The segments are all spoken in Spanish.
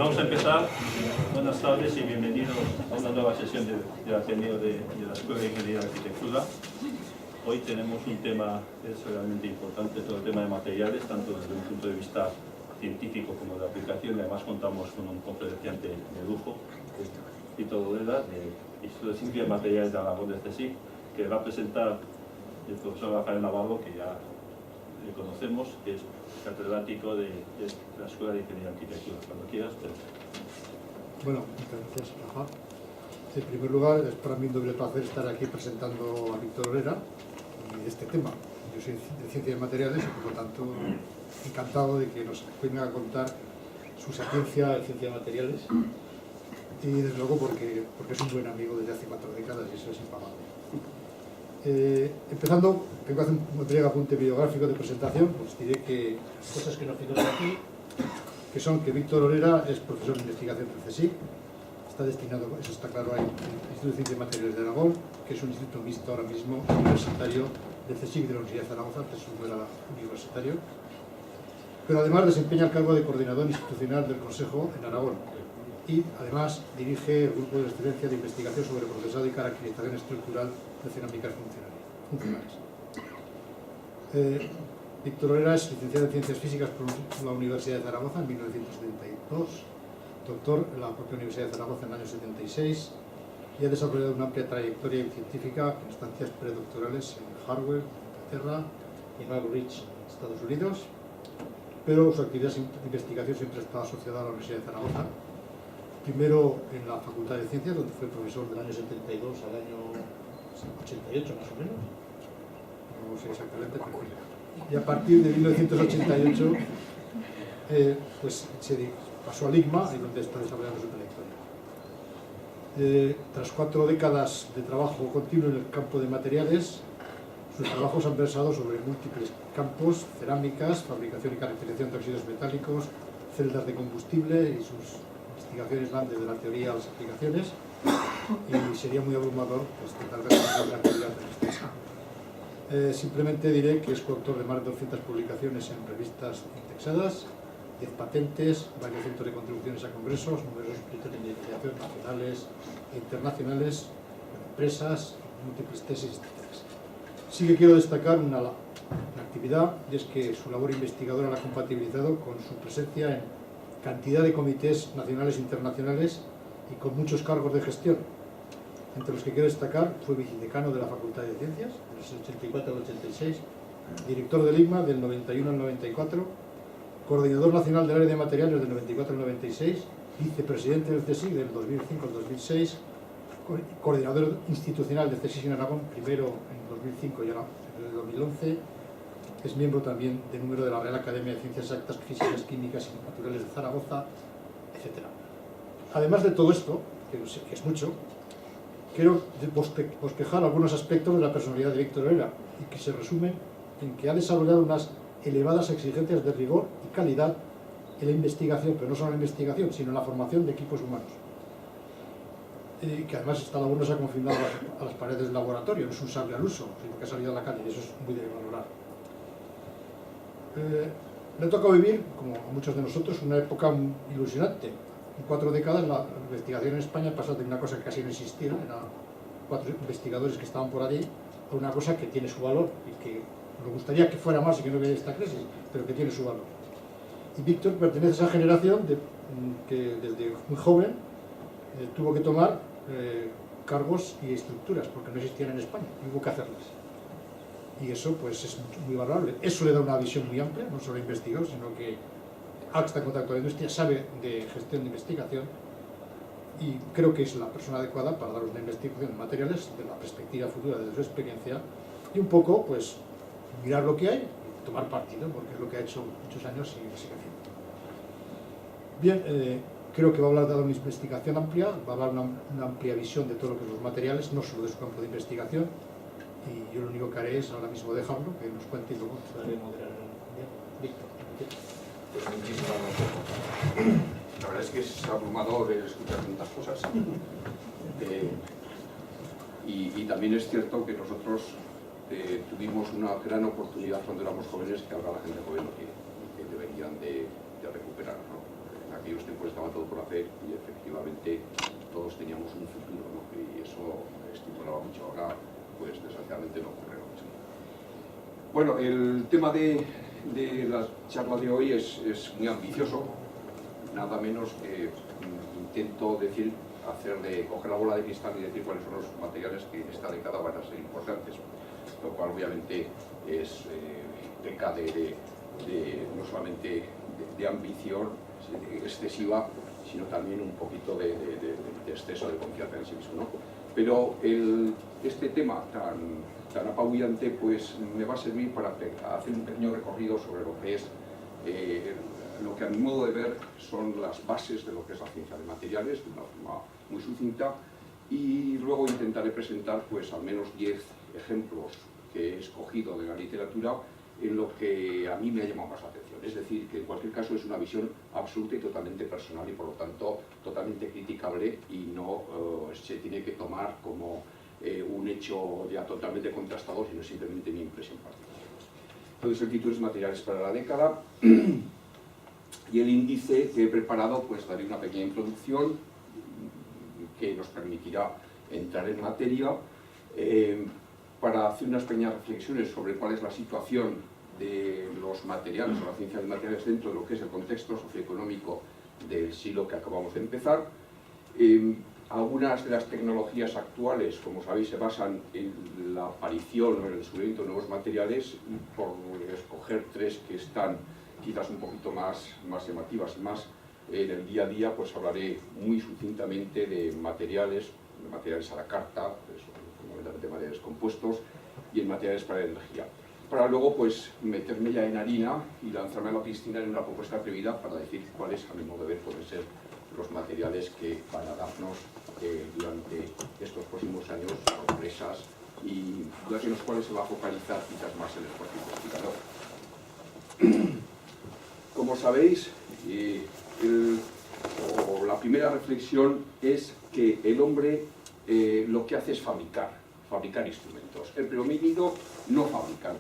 vamos a empezar. Buenas tardes y bienvenidos a una nueva sesión del Ateneo de la Escuela de Ingeniería y Arquitectura. Hoy tenemos un tema que es realmente importante, todo el tema de materiales, tanto desde un punto de vista científico como de aplicación, y además contamos con un conferenciante de lujo, Víctor Lorera, del Instituto de Ciencias y Materiales de Aragón del CSIC, que va a presentar el profesor Rafael Navarro, que ya le conocemos, que es catedrático de la Escuela de Ingeniería y Arquitectura. Cuando quieras, pero... Bueno, muchas gracias, Rafa. En primer lugar, es para mí un doble placer estar aquí presentando a Víctor Lorera y este tema. Yo soy de Ciencias y Materiales y, por lo tanto, encantado de que nos venga a contar su sapiencia en Ciencias y Materiales y, desde luego, porque es un buen amigo desde hace 4 décadas y eso es impagable. Empezando, tengo que hacer un breve apunte bibliográfico de presentación, pues diré que cosas que no figuran aquí, que son que Víctor Lorera es profesor de investigación del CSIC, está destinado, eso está claro ahí, al Instituto de Ciencias y Materiales de Aragón, que es un instituto mixto ahora mismo universitario del CSIC de la Universidad de Zaragoza, que es un universitario, pero además desempeña el cargo de coordinador institucional del Consejo en Aragón y además dirige el grupo de excelencia de investigación sobre procesado y caracterización estructural de cerámicas funcionales. Víctor Lorera es licenciado en Ciencias Físicas por la Universidad de Zaragoza en 1972, doctor en la propia Universidad de Zaragoza en el año 76 y ha desarrollado una amplia trayectoria científica con estancias predoctorales en Harvard, Inglaterra, y en Oak Ridge, Estados Unidos, pero su actividad de investigación siempre está asociada a la Universidad de Zaragoza, primero en la Facultad de Ciencias, donde fue profesor del año 72 al año 88 más o menos, no sé exactamente, pero y a partir de 1988 pues se pasó al IGMA, y donde está desarrollando su trayectoria. Tras 4 décadas de trabajo continuo en el campo de materiales, sus trabajos han versado sobre múltiples campos: cerámicas, fabricación y caracterización de óxidos metálicos, celdas de combustible, y sus investigaciones van desde la teoría a las aplicaciones, y sería muy abrumador pues, tratar de hacer una actividad extensa. Simplemente diré que es coautor de más de 200 publicaciones en revistas indexadas, 10 patentes, varios cientos de contribuciones a congresos, numerosos proyectos de investigación nacionales e internacionales, empresas, múltiples tesis, etc. Sí que quiero destacar una actividad, y es que su labor investigadora la ha compatibilizado con su presencia en cantidad de comités nacionales e internacionales y con muchos cargos de gestión. Entre los que quiero destacar, fue vicedecano de la Facultad de Ciencias, del 84 al 86, director del IGMA del 91 al 94, coordinador nacional del área de materiales del 94 al 96, vicepresidente del CSIC del 2005 al 2006, coordinador institucional del CSIC en Aragón, primero en 2005 y ahora en el 2011, es miembro también del número de la Real Academia de Ciencias Exactas, Físicas, Químicas y Naturales de Zaragoza, etc. Además de todo esto, que es mucho, quiero bosquejar algunos aspectos de la personalidad de Víctor Lorera y que se resumen en que ha desarrollado unas elevadas exigencias de rigor y calidad en la investigación, pero no solo en la investigación, sino en la formación de equipos humanos. Que además esta labor no se ha confinado a las paredes del laboratorio, no es un sable al uso, sino que ha salido a la calle, y eso es muy de valorar. Le ha tocado vivir, como a muchos de nosotros, una época muy ilusionante. En 4 décadas la investigación en España pasó de una cosa que casi no existía, eran 4 investigadores que estaban por allí, a una cosa que tiene su valor y que nos gustaría que fuera más y que no hubiera esta crisis, pero que tiene su valor. Y Víctor pertenece a esa generación que desde muy joven tuvo que tomar cargos y estructuras, porque no existían en España, y hubo que hacerlas. Y eso pues es muy valorable. Eso le da una visión muy amplia, no solo investigador, sino que está en contacto con la industria, sabe de gestión de investigación, y creo que es la persona adecuada para daros una investigación de materiales de la perspectiva futura, de su experiencia, y un poco pues mirar lo que hay y tomar partido, porque es lo que ha hecho muchos años y sigue haciendo. Bien, creo que va a hablar de una investigación amplia, va a hablar una amplia visión de todo lo que son los materiales, no solo de su campo de investigación, y yo lo único que haré es ahora mismo dejarlo, que nos cuente y luego trataré de moderar. Bien, Víctor. Pues muchísimas gracias. La verdad es que es abrumador escuchar tantas cosas. Y también es cierto que nosotros tuvimos una gran oportunidad cuando éramos jóvenes que ahora la gente joven que deberían de recuperar, ¿no? En aquellos tiempos estaba todo por hacer y efectivamente todos teníamos un futuro, ¿no? Y eso estimulaba mucho. Ahora, pues desgraciadamente no ocurre lo mismo. Bueno, el tema de la charla de hoy es muy ambicioso, nada menos que intento coger la bola de cristal y decir cuáles son los materiales que en esta década van a ser importantes, lo cual obviamente peca no solamente de ambición excesiva, sino también un poquito de exceso de confianza en sí mismo, ¿no? Pero este tema tan apabullante pues me va a servir para hacer un pequeño recorrido sobre lo que es lo que a mi modo de ver son las bases de lo que es la ciencia de materiales, de una forma muy sucinta, y luego intentaré presentar pues al menos 10 ejemplos que he escogido de la literatura en lo que a mí me ha llamado más la atención. Es decir, que en cualquier caso es una visión absoluta y totalmente personal y por lo tanto totalmente criticable y no se tiene que tomar como un hecho ya totalmente contrastado, sino simplemente mi impresión particular. Entonces el título es Materiales para la década y el índice que he preparado pues daré una pequeña introducción que nos permitirá entrar en materia para hacer unas pequeñas reflexiones sobre cuál es la situación de los materiales o la ciencia de materiales dentro de lo que es el contexto socioeconómico del siglo que acabamos de empezar. Algunas de las tecnologías actuales, como sabéis, se basan en la aparición o en el descubrimiento de nuevos materiales. Por escoger 3 que están quizás un poquito más llamativas y más en el día a día, pues hablaré muy sucintamente de materiales a la carta, fundamentalmente materiales compuestos, y en materiales para la energía. Para luego pues meterme ya en harina y lanzarme a la piscina en una propuesta atrevida para decir cuáles, a mi modo de ver, pueden ser los materiales que van a darnos durante estos próximos años sorpresas y en los cuales se va a focalizar quizás más el esfuerzo investigador. Como sabéis, la primera reflexión es que el hombre lo que hace es fabricar instrumentos. El prehomínido no fabrica.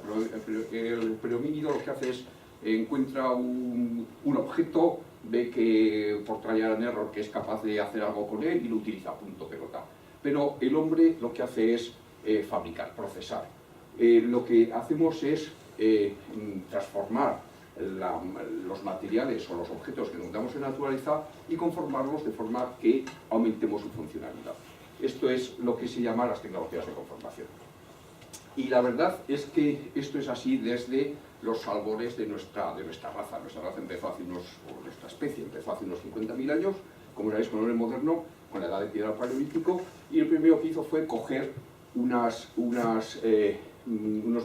El prehomínido lo que hace es encuentra un objeto, ve que por trial and error que es capaz de hacer algo con él y lo utiliza, punto, pelota. Pero el hombre lo que hace es fabricar, procesar. Lo que hacemos es transformar los materiales o los objetos que encontramos en la naturaleza y conformarlos de forma que aumentemos su funcionalidad. Esto es lo que se llama las tecnologías de conformación. Y la verdad es que esto es así desde los albores de nuestra raza. Nuestra raza empezó hace nuestra especie empezó hace unos 50.000 años, como sabéis, con el hombre moderno, con la edad de piedra paleolítico, y el primero que hizo fue coger unos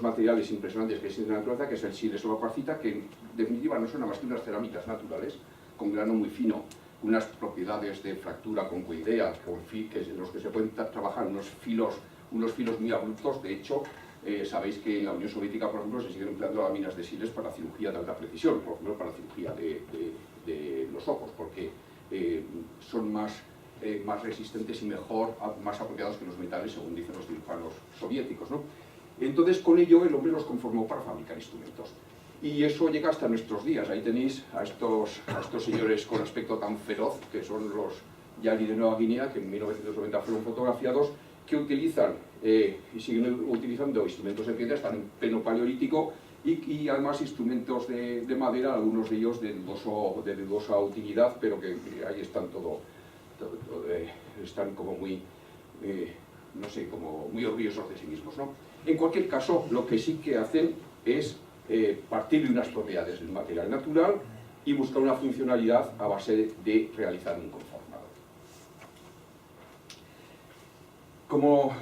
materiales impresionantes que existen en la naturaleza, que es el sílex o la cuarcita, que en definitiva no son nada más que unas cerámicas naturales, con grano muy fino, unas propiedades de fractura concoidea, en los que se pueden trabajar unos filos muy abruptos. De hecho, sabéis que en la Unión Soviética, por ejemplo, se siguen empleando láminas de sílex para cirugía de alta precisión, por ejemplo, para cirugía de los ojos, porque son más resistentes y más apropiados que los metales, según dicen los cirujanos soviéticos, ¿no? Entonces, con ello, el hombre los conformó para fabricar instrumentos. Y eso llega hasta nuestros días. Ahí tenéis a estos señores con aspecto tan feroz, que son los Yali de Nueva Guinea, que en 1990 fueron fotografiados, que utilizan y siguen utilizando instrumentos de piedra, están en pleno paleolítico, y además instrumentos de madera, algunos de ellos de dudosa utilidad, pero que ahí están están como muy, no sé, como muy orgullosos de sí mismos, ¿no? En cualquier caso, lo que sí que hacen es partir de unas propiedades del material natural y buscar una funcionalidad a base de realizar un conformado. Como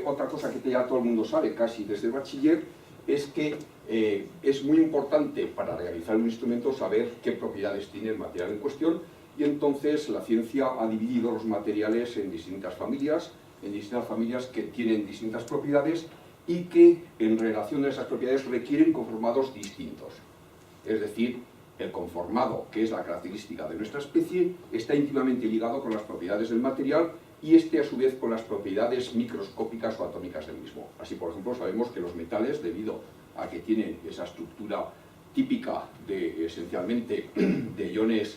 otra cosa que ya todo el mundo sabe, casi desde el bachiller, es que es muy importante para realizar un instrumento saber qué propiedades tiene el material en cuestión, y entonces la ciencia ha dividido los materiales en distintas familias que tienen distintas propiedades y que en relación a esas propiedades requieren conformados distintos. Es decir, el conformado, que es la característica de nuestra especie, está íntimamente ligado con las propiedades del material y este a su vez con las propiedades microscópicas o atómicas del mismo. Así, por ejemplo, sabemos que los metales, debido a que tienen esa estructura típica esencialmente de iones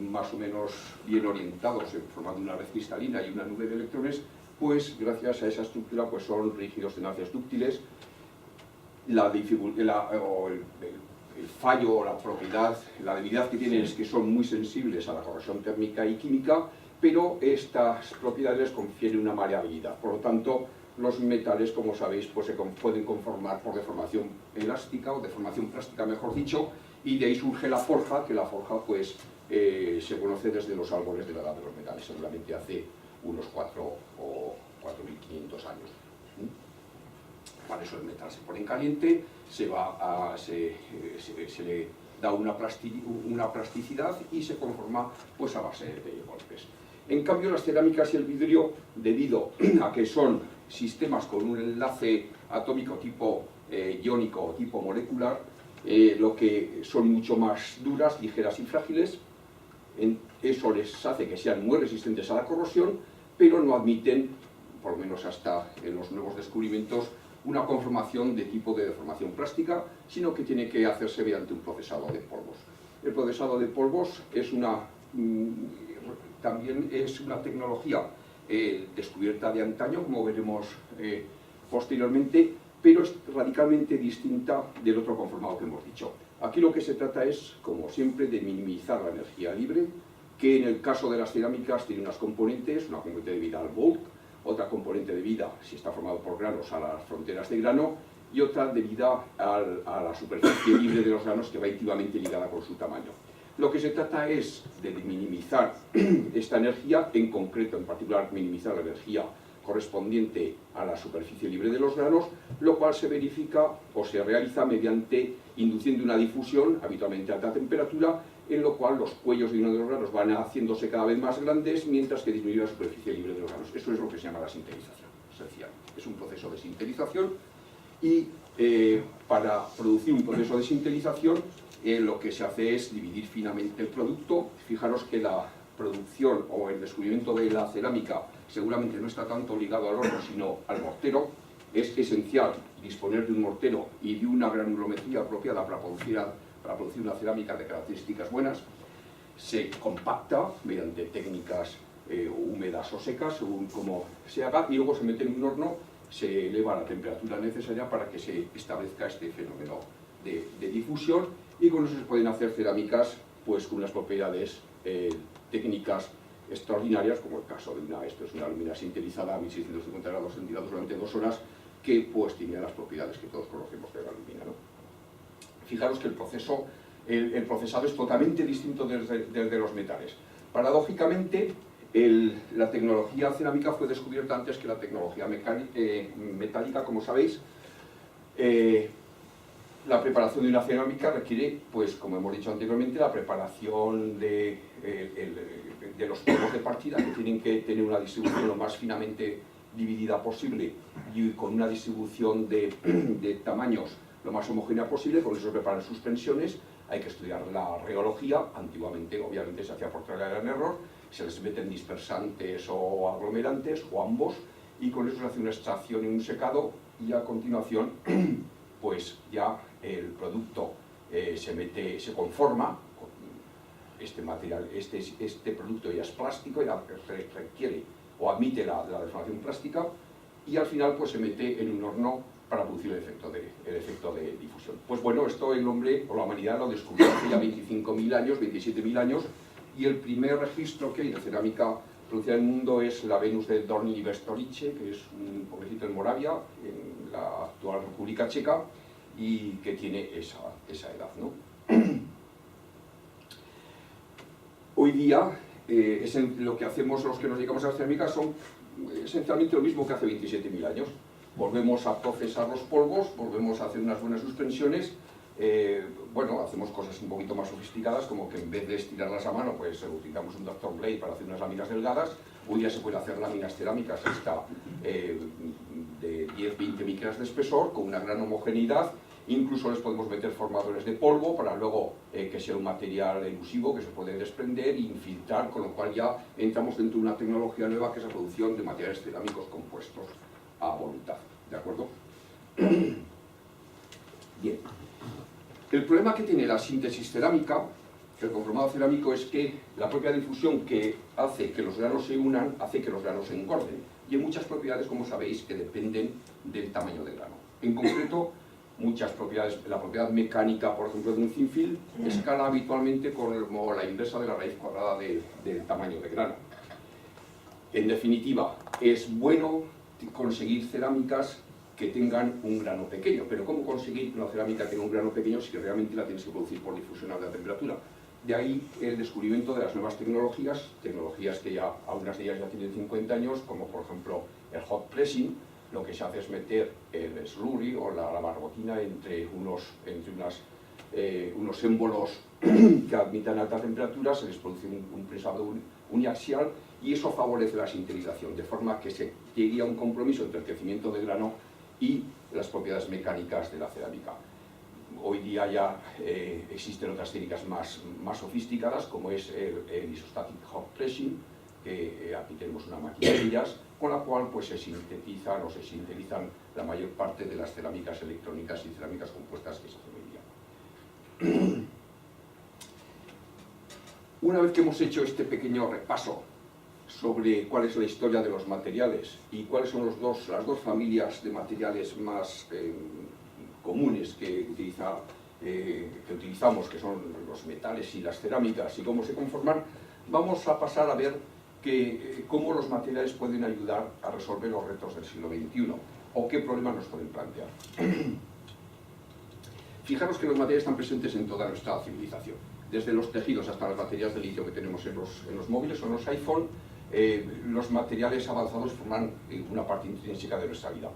más o menos bien orientados, formando una red cristalina y una nube de electrones, pues gracias a esa estructura pues son rígidos, tenaces, dúctiles. El fallo o la propiedad, la debilidad que tienen es que son muy sensibles a la corrosión térmica y química, pero estas propiedades les confieren una maleabilidad. Por lo tanto, los metales, como sabéis, pues se pueden conformar por deformación elástica o deformación plástica, mejor dicho, y de ahí surge la forja, que la forja pues se conoce desde los árboles de la edad de los metales, seguramente hace unos 4 o 4.500 años. Para eso el metal se pone en caliente, se le da una plasticidad y se conforma pues a base de golpes. En cambio, las cerámicas y el vidrio, debido a que son sistemas con un enlace atómico tipo iónico o tipo molecular, lo que son mucho más duras, ligeras y frágiles, eso les hace que sean muy resistentes a la corrosión, pero no admiten, por lo menos hasta en los nuevos descubrimientos, una conformación de tipo de deformación plástica, sino que tiene que hacerse mediante un procesado de polvos. El procesado de polvos es también es una tecnología descubierta de antaño, como veremos posteriormente, pero es radicalmente distinta del otro conformado que hemos dicho. Aquí lo que se trata es, como siempre, de minimizar la energía libre, que en el caso de las cerámicas tiene unas componentes, una componente de vida al bulk, otra componente de vida, si está formado por granos, a las fronteras de grano, y otra de vida a la superficie libre de los granos, que va íntimamente ligada con su tamaño. Lo que se trata es de minimizar esta energía, en concreto, en particular, minimizar la energía correspondiente a la superficie libre de los granos, lo cual se verifica o se realiza mediante induciendo una difusión, habitualmente a alta temperatura, en lo cual los cuellos de uno de los granos van haciéndose cada vez más grandes, mientras que disminuye la superficie libre de los granos. Eso es lo que se llama la sintetización, esencialmente. Es un proceso de sintetización y para producir un proceso de sintetización lo que se hace es dividir finamente el producto. Fijaros que la producción o el descubrimiento de la cerámica seguramente no está tanto ligado al horno, sino al mortero. Es esencial disponer de un mortero y de una granulometría apropiada para producir una cerámica de características buenas. Se compacta mediante técnicas húmedas o secas, según como se haga, y luego se mete en un horno, se eleva la temperatura necesaria para que se establezca este fenómeno de difusión, y con eso se pueden hacer cerámicas pues con unas propiedades técnicas extraordinarias, como el caso de esto es una alumina sinterizada a 1650 grados centígrados durante 2 horas, que pues tiene las propiedades que todos conocemos de la alumina, ¿no? Fijaros que el procesado es totalmente distinto desde los metales. Paradójicamente, la tecnología cerámica fue descubierta antes que la tecnología metálica, como sabéis. La preparación de una cerámica requiere, pues como hemos dicho anteriormente, la preparación de los polvos de partida, que tienen que tener una distribución lo más finamente dividida posible y con una distribución de tamaños lo más homogénea posible. Con eso se preparan suspensiones. Hay que estudiar la reología. Antiguamente, obviamente, se hacía por trial and error, se les meten dispersantes o aglomerantes, o ambos, y con eso se hace una extracción y un secado, y a continuación pues ya el producto se conforma. Este material, este producto ya es plástico, ya requiere o admite la deformación plástica, y al final pues se mete en un horno para producir el efecto de difusión. Pues bueno, esto el hombre o la humanidad lo descubrió hace ya 25.000 años, 27.000 años, y el primer registro que hay de cerámica producida en el mundo es la Venus de Dolní Vestorice, que es un pueblecito en Moravia, en la actual República Checa, y que tiene esa edad, ¿no? Hoy día, lo que hacemos los que nos dedicamos a la cerámica son esencialmente lo mismo que hace 27.000 años. Volvemos a procesar los polvos, volvemos a hacer unas buenas suspensiones. Bueno, hacemos cosas un poquito más sofisticadas, como que en vez de estirarlas a mano, pues utilizamos un Dr. Blade para hacer unas láminas delgadas. Hoy ya se puede hacer láminas cerámicas hasta de 10-20 micras de espesor, con una gran homogeneidad. Incluso les podemos meter formadores de polvo para luego que sea un material elusivo que se puede desprender e infiltrar, con lo cual ya entramos dentro de una tecnología nueva, que es la producción de materiales cerámicos compuestos a voluntad. ¿De acuerdo? Bien. El problema que tiene la síntesis cerámica el conformado cerámico es que la propia difusión que hace que los granos se unan, hace que los granos se engorden. Y hay muchas propiedades, como sabéis, que dependen del tamaño del grano. En concreto, muchas propiedades, la propiedad mecánica, por ejemplo, de un zinfil, escala habitualmente como la inversa de la raíz cuadrada del tamaño del grano. En definitiva, es bueno conseguir cerámicas que tengan un grano pequeño, pero ¿cómo conseguir que una cerámica tenga un grano pequeño si realmente la tienes que producir por difusión a alta temperatura? De ahí el descubrimiento de las nuevas tecnologías que ya, algunas de ellas ya tienen 50 años, como por ejemplo el hot pressing. Lo que se hace es meter el slurry o la barbotina entre unos émbolos que admitan alta temperatura, se les produce un presado uniaxial y eso favorece la sinterización, de forma que se llegue a un compromiso entre el crecimiento del grano y las propiedades mecánicas de la cerámica. Hoy día ya existen otras técnicas más sofisticadas, como es el isostatic hot pressing, que aquí tenemos una máquina de ellas, con la cual pues, se sintetizan o se sintetizan la mayor parte de las cerámicas electrónicas y cerámicas compuestas que se hacen hoy día. Una vez que hemos hecho este pequeño repaso sobre cuál es la historia de los materiales y cuáles son las dos familias de materiales más comunes que utilizamos, que son los metales y las cerámicas, y cómo se conforman, vamos a pasar a ver cómo los materiales pueden ayudar a resolver los retos del siglo XXI o qué problemas nos pueden plantear. Fijaros que los materiales están presentes en toda nuestra civilización, desde los tejidos hasta las baterías de litio que tenemos en los móviles o en los iPhone. Los materiales avanzados forman una parte intrínseca de nuestra vida.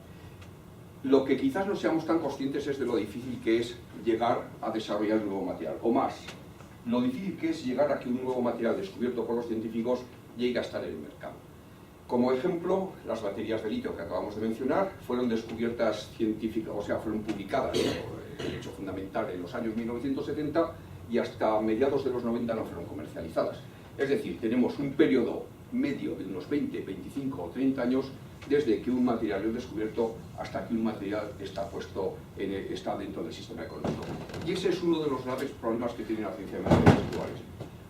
Lo que quizás no seamos tan conscientes es de lo difícil que es llegar a desarrollar un nuevo material, o más, lo difícil que es llegar a que un nuevo material descubierto por los científicos llegue a estar en el mercado. Como ejemplo, las baterías de litio que acabamos de mencionar fueron descubiertas científicas, o sea, fueron publicadas, el hecho fundamental, en los años 1970 y hasta mediados de los 90 no fueron comercializadas. Es decir, tenemos un periodo medio de unos 20, 25 o 30 años desde que un material es descubierto hasta que un material está dentro del sistema económico. Y ese es uno de los graves problemas que tiene la ciencia de materiales actuales.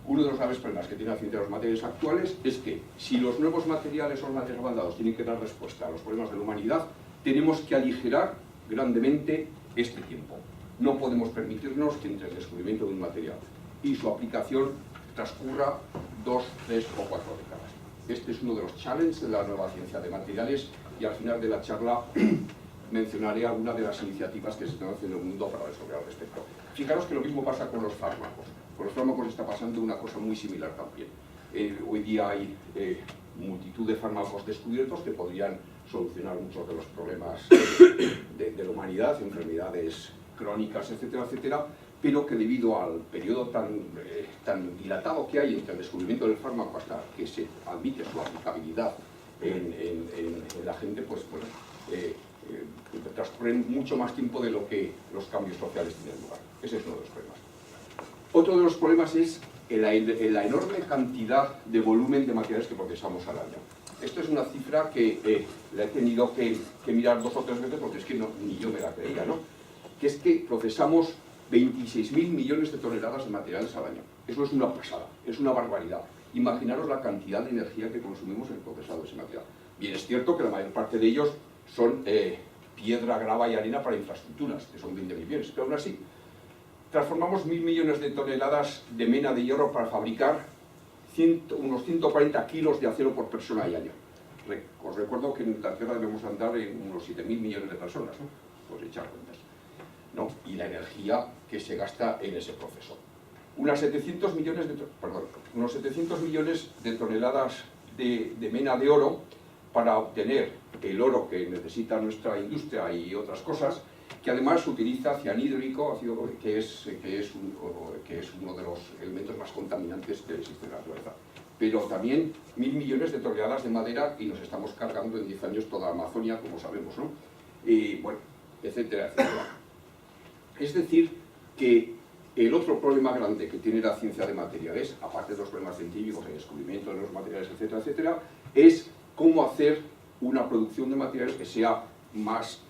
Uno de los graves problemas que tiene la ciencia de los materiales actuales es que si los nuevos materiales o los materiales avanzados tienen que dar respuesta a los problemas de la humanidad, tenemos que aligerar grandemente este tiempo. No podemos permitirnos que entre el descubrimiento de un material y su aplicación transcurra 2, 3 o 4 décadas. Este es uno de los challenges de la nueva ciencia de materiales y al final de la charla mencionaré algunas de las iniciativas que se están haciendo en el mundo para resolver al respecto. Fijaros que lo mismo pasa con los fármacos. Con los fármacos está pasando una cosa muy similar también. Hoy día hay multitud de fármacos descubiertos que podrían solucionar muchos de los problemas de la humanidad, enfermedades crónicas, etcétera, etcétera, pero que debido al periodo tan dilatado que hay entre el descubrimiento del fármaco hasta que se admite su aplicabilidad en la gente, pues bueno, transcurren mucho más tiempo de lo que los cambios sociales tienen lugar. Ese es uno de los problemas. Otro de los problemas es la enorme cantidad de volumen de materiales que procesamos al año. Esto es una cifra que la he tenido que mirar 2 o 3 veces porque es que ni yo me la creía, ¿no? Que es que procesamos 26.000 millones de toneladas de materiales al año. Eso es una pasada, es una barbaridad. Imaginaros la cantidad de energía que consumimos en el procesado de ese material. Bien, es cierto que la mayor parte de ellos son piedra, grava y arena para infraestructuras, que son 20 millones, pero aún así, transformamos 1.000 millones de toneladas de mena de hierro para fabricar unos 140 kilos de acero por persona y año. Os recuerdo que en la Tierra debemos andar en unos 7.000 millones de personas, ¿no? Por echar cuentas, ¿no? Y la energía que se gasta en ese proceso. Unos 700 millones de toneladas de mena de oro para obtener el oro que necesita nuestra industria y otras cosas, que además utiliza cianhídrico, que es uno de los elementos más contaminantes que existe en la naturaleza. Pero también 1.000 millones de toneladas de madera y nos estamos cargando en 10 años toda Amazonia, como sabemos, ¿no? Y bueno, etcétera, etcétera. Es decir, que el otro problema grande que tiene la ciencia de materiales, aparte de los problemas científicos, el descubrimiento de los materiales, etcétera, etcétera, es cómo hacer una producción de materiales que sea más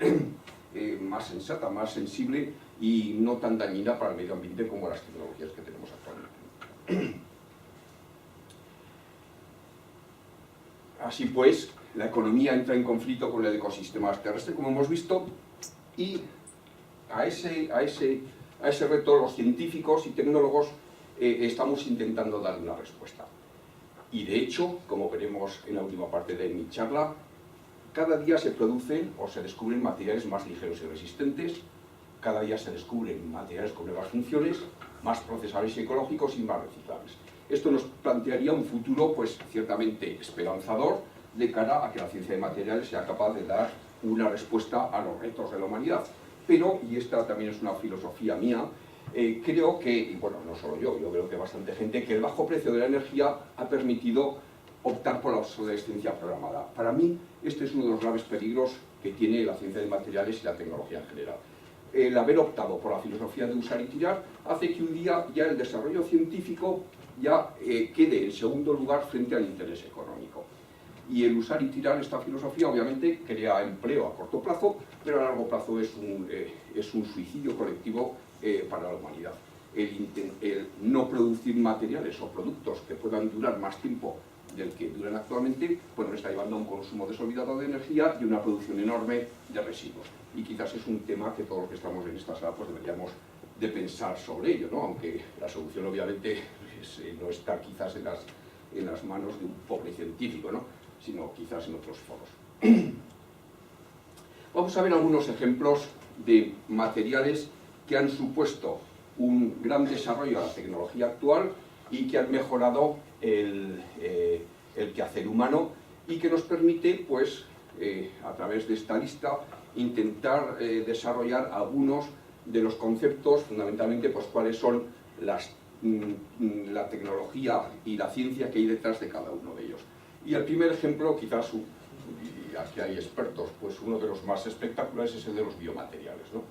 sensata, más sensible y no tan dañina para el medio ambiente como las tecnologías que tenemos actualmente. Así pues, la economía entra en conflicto con el ecosistema terrestre, como hemos visto, y a ese reto los científicos y tecnólogos estamos intentando dar una respuesta. Y de hecho, como veremos en la última parte de mi charla, cada día se producen o se descubren materiales más ligeros y resistentes, cada día se descubren materiales con nuevas funciones, más procesables y ecológicos y más reciclables. Esto nos plantearía un futuro, pues, ciertamente esperanzador de cara a que la ciencia de materiales sea capaz de dar una respuesta a los retos de la humanidad. Pero, y esta también es una filosofía mía, creo que, y bueno, no solo yo creo que bastante gente, que el bajo precio de la energía ha permitido optar por la obsolescencia programada. Para mí, este es uno de los graves peligros que tiene la ciencia de materiales y la tecnología en general. El haber optado por la filosofía de usar y tirar hace que un día ya el desarrollo científico ya quede en segundo lugar frente al interés económico. Y el usar y tirar, esta filosofía, obviamente crea empleo a corto plazo, pero a largo plazo es un suicidio colectivo para la humanidad. El no producir materiales o productos que puedan durar más tiempo del que duran actualmente, pues nos está llevando a un consumo desolvidado de energía y una producción enorme de residuos. Y quizás es un tema que todos los que estamos en esta sala pues deberíamos de pensar sobre ello, ¿no? Aunque la solución obviamente no está quizás en las manos de un pobre científico, ¿no? Sino quizás en otros foros. Vamos a ver algunos ejemplos de materiales que han supuesto un gran desarrollo a la tecnología actual y que han mejorado el quehacer humano y que nos permite, pues, a través de esta lista, intentar desarrollar algunos de los conceptos, fundamentalmente, pues, cuáles son la tecnología y la ciencia que hay detrás de cada uno de ellos. Y el primer ejemplo, quizás, y aquí hay expertos, pues uno de los más espectaculares es el de los biomateriales, ¿no?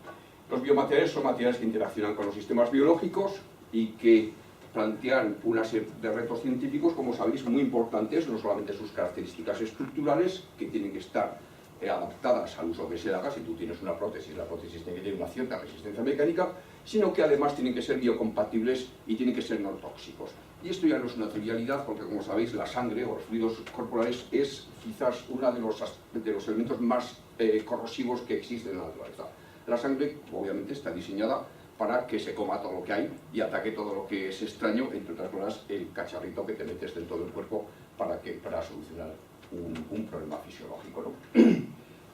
Los biomateriales son materiales que interaccionan con los sistemas biológicos y que plantean una serie de retos científicos, como sabéis, muy importantes, no solamente sus características estructurales, que tienen que estar adaptadas al uso que se le haga. Si tú tienes una prótesis, la prótesis tiene que tener una cierta resistencia mecánica, sino que además tienen que ser biocompatibles y tienen que ser no tóxicos. Y esto ya no es una trivialidad, porque como sabéis, la sangre o los fluidos corporales es quizás uno de los elementos más corrosivos que existen en la naturaleza. La sangre, obviamente, está diseñada para que se coma todo lo que hay y ataque todo lo que es extraño, entre otras cosas, el cacharrito que te metes dentro del cuerpo para solucionar un problema fisiológico, ¿no?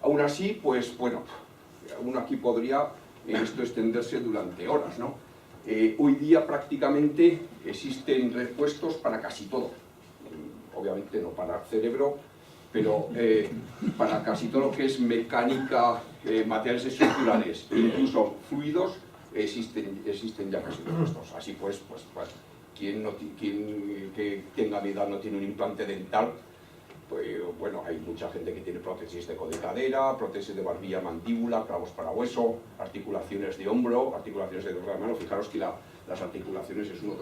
Aún así, pues bueno, uno aquí podría esto extenderse durante horas, ¿no? Hoy día prácticamente existen repuestos para casi todo, obviamente no para el cerebro, pero para casi todo lo que es mecánica, materiales estructurales, incluso fluidos, existen ya casi repuestos. Así pues, quien que tenga mi edad no tiene un implante dental, pues bueno, hay mucha gente que tiene prótesis de cadera, prótesis de barbilla, mandíbula, clavos para hueso, articulaciones de hombro, articulaciones de la mano. Fijaros que las articulaciones es uno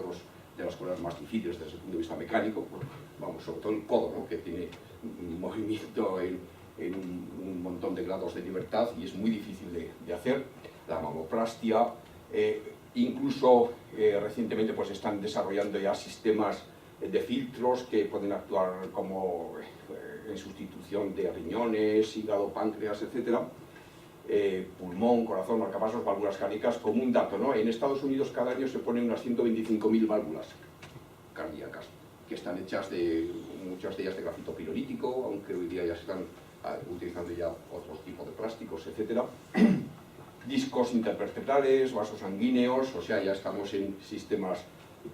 de las cosas más difíciles desde el punto de vista mecánico, pues, vamos, sobre todo el codo, ¿no? Que tiene un movimiento en un montón de grados de libertad y es muy difícil de hacer. La mamoplastia, incluso recientemente pues están desarrollando ya sistemas de filtros que pueden actuar como en sustitución de riñones, hígado, páncreas, etc. Pulmón, corazón, marcapasos, válvulas cardíacas. Como un dato, ¿no? En Estados Unidos cada año se ponen unas 125.000 válvulas cardíacas, que están hechas muchas de ellas de grafito pirolítico, aunque hoy día ya se están utilizando ya otros tipos de plásticos, etc. Discos intervertebrales, vasos sanguíneos, o sea, ya estamos en sistemas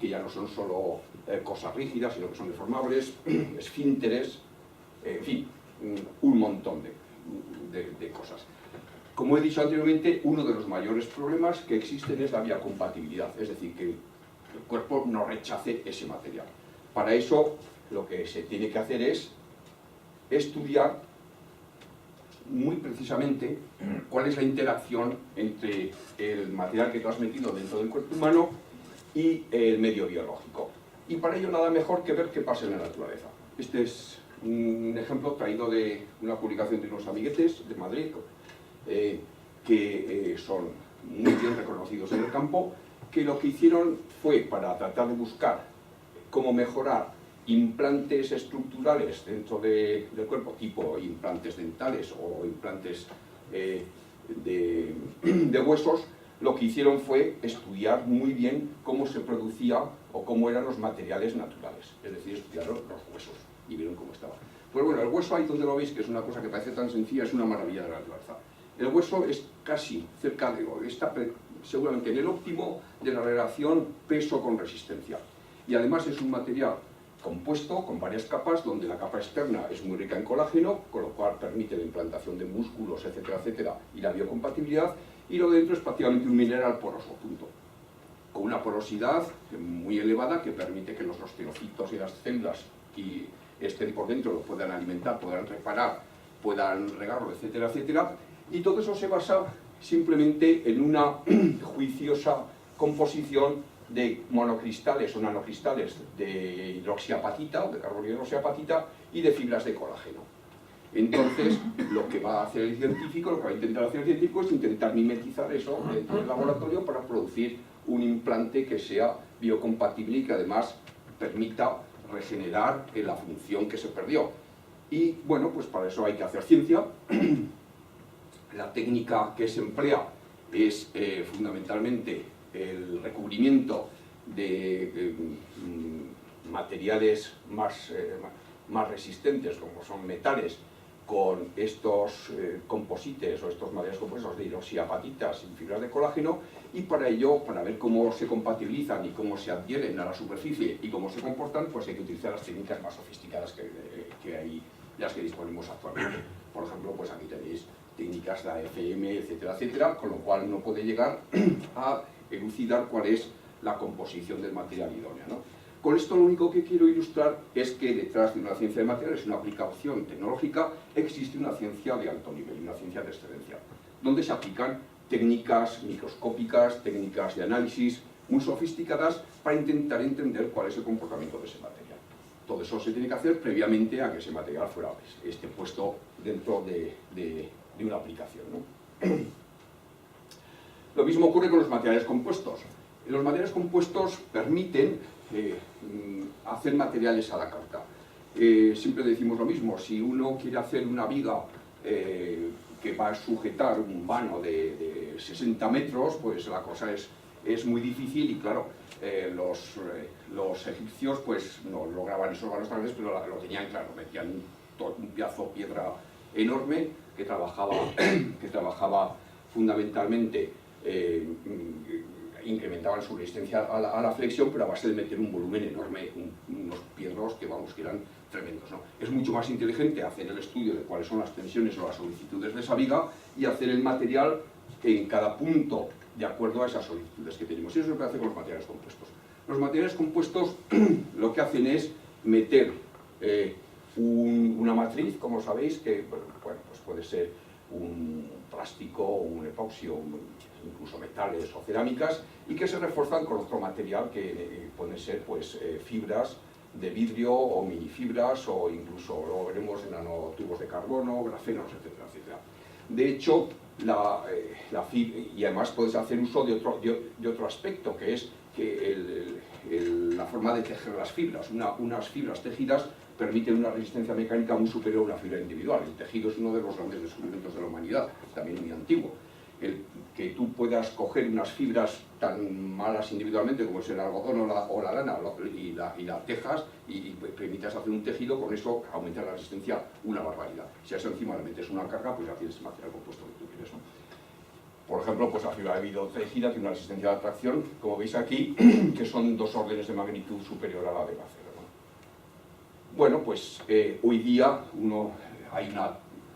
que ya no son solo cosas rígidas, sino que son deformables, esfínteres, en fin, un montón de cosas. Como he dicho anteriormente, uno de los mayores problemas que existen es la biocompatibilidad, es decir, que el cuerpo no rechace ese material. Para eso, lo que se tiene que hacer es estudiar muy precisamente cuál es la interacción entre el material que tú has metido dentro del cuerpo humano y el medio biológico. Y para ello nada mejor que ver qué pasa en la naturaleza. Este es un ejemplo traído de una publicación de unos amiguetes de Madrid, que son muy bien reconocidos en el campo, que lo que hicieron fue, para tratar de buscar cómo mejorar implantes estructurales dentro del cuerpo, tipo implantes dentales o implantes de huesos, lo que hicieron fue estudiar muy bien cómo se producía o cómo eran los materiales naturales, es decir, estudiaron los huesos y vieron cómo estaba. Pues bueno, el hueso, ahí donde lo veis, que es una cosa que parece tan sencilla, es una maravilla de la naturaleza. El hueso es casi cerca de, está seguramente en el óptimo de la relación peso con resistencia. Y además es un material compuesto con varias capas, donde la capa externa es muy rica en colágeno, con lo cual permite la implantación de músculos, etcétera, etcétera, y la biocompatibilidad, y lo de dentro es prácticamente un mineral poroso, punto. Con una porosidad muy elevada que permite que los osteocitos y las células que estén por dentro lo puedan alimentar, puedan reparar, puedan regarlo, etcétera, etcétera, y todo eso se basa simplemente en una juiciosa composición de monocristales o nanocristales de hidroxiapatita o de carbono hidroxiapatita y de fibras de colágeno. Entonces, lo que va a hacer el científico, lo que va a intentar hacer el científico es intentar mimetizar eso dentro del laboratorio para producir un implante que sea biocompatible y que además permita regenerar la función que se perdió. Y bueno, pues para eso hay que hacer ciencia. La técnica que se emplea es fundamentalmente el recubrimiento de materiales más resistentes, como son metales, con estos composites o estos materiales compuestos de hidroxiapatitas y fibras de colágeno, y para ello, para ver cómo se compatibilizan y cómo se adhieren a la superficie y cómo se comportan, pues hay que utilizar las técnicas más sofisticadas que hay, las que disponemos actualmente. Por ejemplo, pues aquí tenéis técnicas de AFM, etcétera, etcétera, con lo cual uno puede llegar a elucidar cuál es la composición del material idóneo, ¿no? Con esto lo único que quiero ilustrar es que detrás de una ciencia de materiales, una aplicación tecnológica, existe una ciencia de alto nivel, una ciencia de excelencia, donde se aplican técnicas microscópicas, técnicas de análisis muy sofisticadas para intentar entender cuál es el comportamiento de ese material. Todo eso se tiene que hacer previamente a que ese material fuera esté puesto dentro de una aplicación, ¿no? Lo mismo ocurre con los materiales compuestos. Los materiales compuestos permiten hacer materiales a la carta. Siempre decimos lo mismo, si uno quiere hacer una viga que va a sujetar un vano de 60 metros, pues la cosa es muy difícil y claro, los egipcios pues no lograban esos vanos tan grandes, pero lo tenían claro, metían un pedazo de piedra enorme que trabajaba fundamentalmente, incrementaban su resistencia a la flexión, pero a base de meter un volumen enorme, unos piedros que eran tremendos, ¿no? Es mucho más inteligente hacer el estudio de cuáles son las tensiones o las solicitudes de esa viga y hacer el material en cada punto de acuerdo a esas solicitudes que tenemos. Y eso es lo que hace con los materiales compuestos. Los materiales compuestos lo que hacen es meter una matriz, como sabéis, que bueno, pues puede ser un plástico, un epoxio, incluso metales o cerámicas, y que se refuerzan con otro material que pueden ser pues, fibras de vidrio o minifibras o incluso, lo veremos, en nanotubos de carbono, grafenos, etcétera, etcétera. De hecho, y además puedes hacer uso de otro aspecto, que es que la forma de tejer las fibras. Unas fibras tejidas permiten una resistencia mecánica muy superior a una fibra individual. El tejido es uno de los grandes descubrimientos de la humanidad, también muy antiguo. El que tú puedas coger unas fibras tan malas individualmente como es el algodón o la lana y la tejas y permitas hacer un tejido, con eso aumenta la resistencia una barbaridad. Si a eso encima le metes una carga, pues ya tienes el material compuesto que tú quieres, ¿no? Por ejemplo, pues la fibra de vidrio tejida tiene una resistencia de atracción, como veis aquí, que son 2 órdenes de magnitud superior a la del acero, ¿no? Bueno, pues hoy día hay una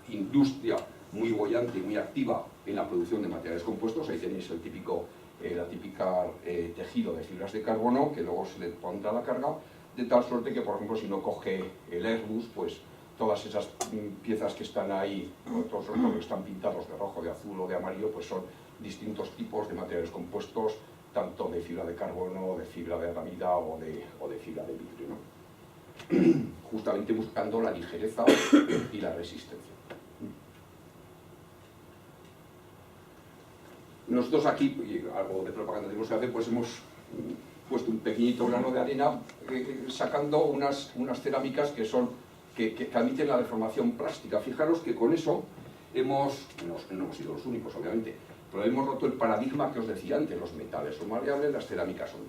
industria muy boyante y muy activa en la producción de materiales compuestos. Ahí tenéis la típica tejido de fibras de carbono que luego se le pondrá la carga, de tal suerte que, por ejemplo, si uno coge el Airbus, pues todas esas piezas que están ahí, todos los que están pintados de rojo, de azul o de amarillo, pues son distintos tipos de materiales compuestos, tanto de fibra de carbono, de fibra de aramida o de fibra de vidrio, ¿no? Justamente buscando la ligereza y la resistencia. Nosotros aquí, y algo de propaganda tenemos que hacer, pues hemos puesto un pequeñito grano de arena sacando unas cerámicas que admiten la deformación plástica. Fijaros que con eso no hemos sido los únicos, obviamente, pero hemos roto el paradigma que os decía antes: los metales son maleables, las cerámicas son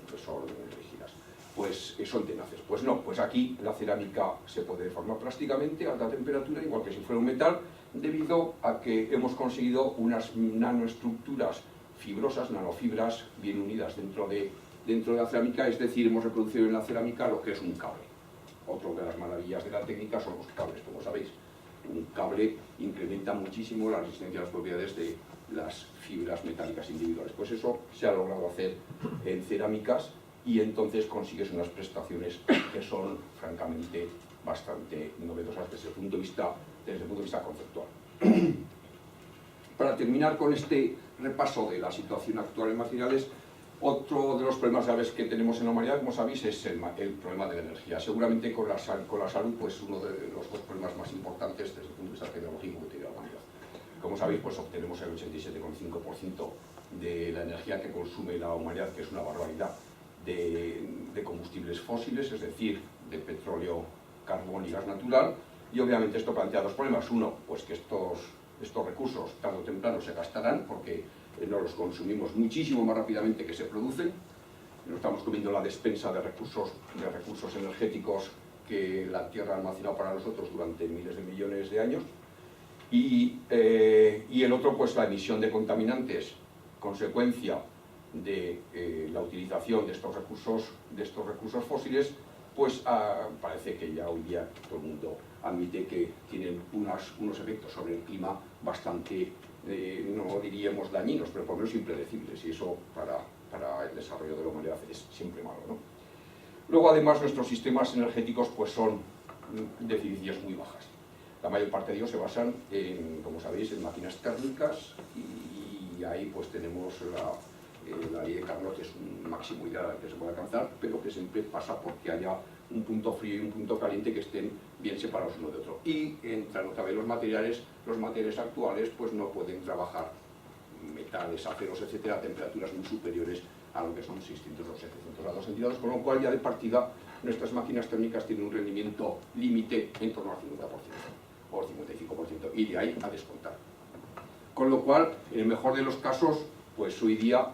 rígidas, pues son tenaces. Pues no, pues aquí la cerámica se puede deformar plásticamente a alta temperatura, igual que si fuera un metal, debido a que hemos conseguido unas nanoestructuras fibrosas, nanofibras bien unidas dentro de la cerámica, es decir, hemos reproducido en la cerámica lo que es un cable. Otra de las maravillas de la técnica son los cables, como sabéis. Un cable incrementa muchísimo la resistencia a las propiedades de las fibras metálicas individuales. Pues eso se ha logrado hacer en cerámicas y entonces consigues unas prestaciones que son francamente bastante novedosas desde el punto de vista conceptual. Para terminar con este repaso de la situación actual en materiales, otro de los problemas graves que tenemos en la humanidad, como sabéis, es el problema de la energía. Seguramente con la salud, pues uno de los dos problemas más importantes desde el punto de vista tecnológico que tiene la humanidad. Como sabéis, pues obtenemos el 87,5% de la energía que consume la humanidad, que es una barbaridad, de combustibles fósiles, es decir, de petróleo, carbón y gas natural, y obviamente esto plantea dos problemas. Uno, pues que estos recursos tarde o temprano se gastarán porque no los consumimos muchísimo más rápidamente que se producen. No estamos comiendo la despensa de recursos energéticos que la Tierra ha almacenado para nosotros durante miles de millones de años. Y el otro, pues la emisión de contaminantes, consecuencia de la utilización de estos recursos fósiles, pues parece que ya hoy día todo el mundo admite que tienen unos efectos sobre el clima bastante, no diríamos dañinos, pero por lo menos impredecibles, y eso para el desarrollo de la humanidad es siempre malo, ¿no? Luego, además, nuestros sistemas energéticos pues son de eficiencias muy bajas. La mayor parte de ellos se basan como sabéis, en máquinas térmicas, y ahí pues tenemos la ley de Carnot, que es un máximo ideal que se puede alcanzar, pero que siempre pasa porque haya un punto frío y un punto caliente que estén bien separados uno de otro. Y entrando también los materiales actuales pues no pueden trabajar metales, aceros, etcétera, a temperaturas muy superiores a lo que son 600 o 700 grados centígrados, con lo cual ya de partida nuestras máquinas térmicas tienen un rendimiento límite en torno al 50% o al 55%, y de ahí a descontar. Con lo cual, en el mejor de los casos, pues hoy día,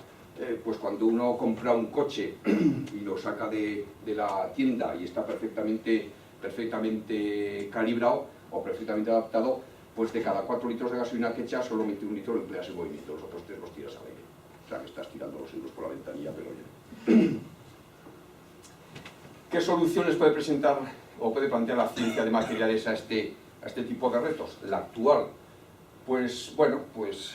pues cuando uno compra un coche y lo saca de la tienda y está perfectamente calibrado o perfectamente adaptado, pues de cada 4 litros de gasolina que echas, solamente 1 litro lo empleas en movimiento, los otros 3 los tiras al aire. O sea que estás tirando los euros por la ventanilla, pero oye. ¿Qué soluciones puede presentar o puede plantear la ciencia de materiales a este tipo de retos? La actual, pues bueno, pues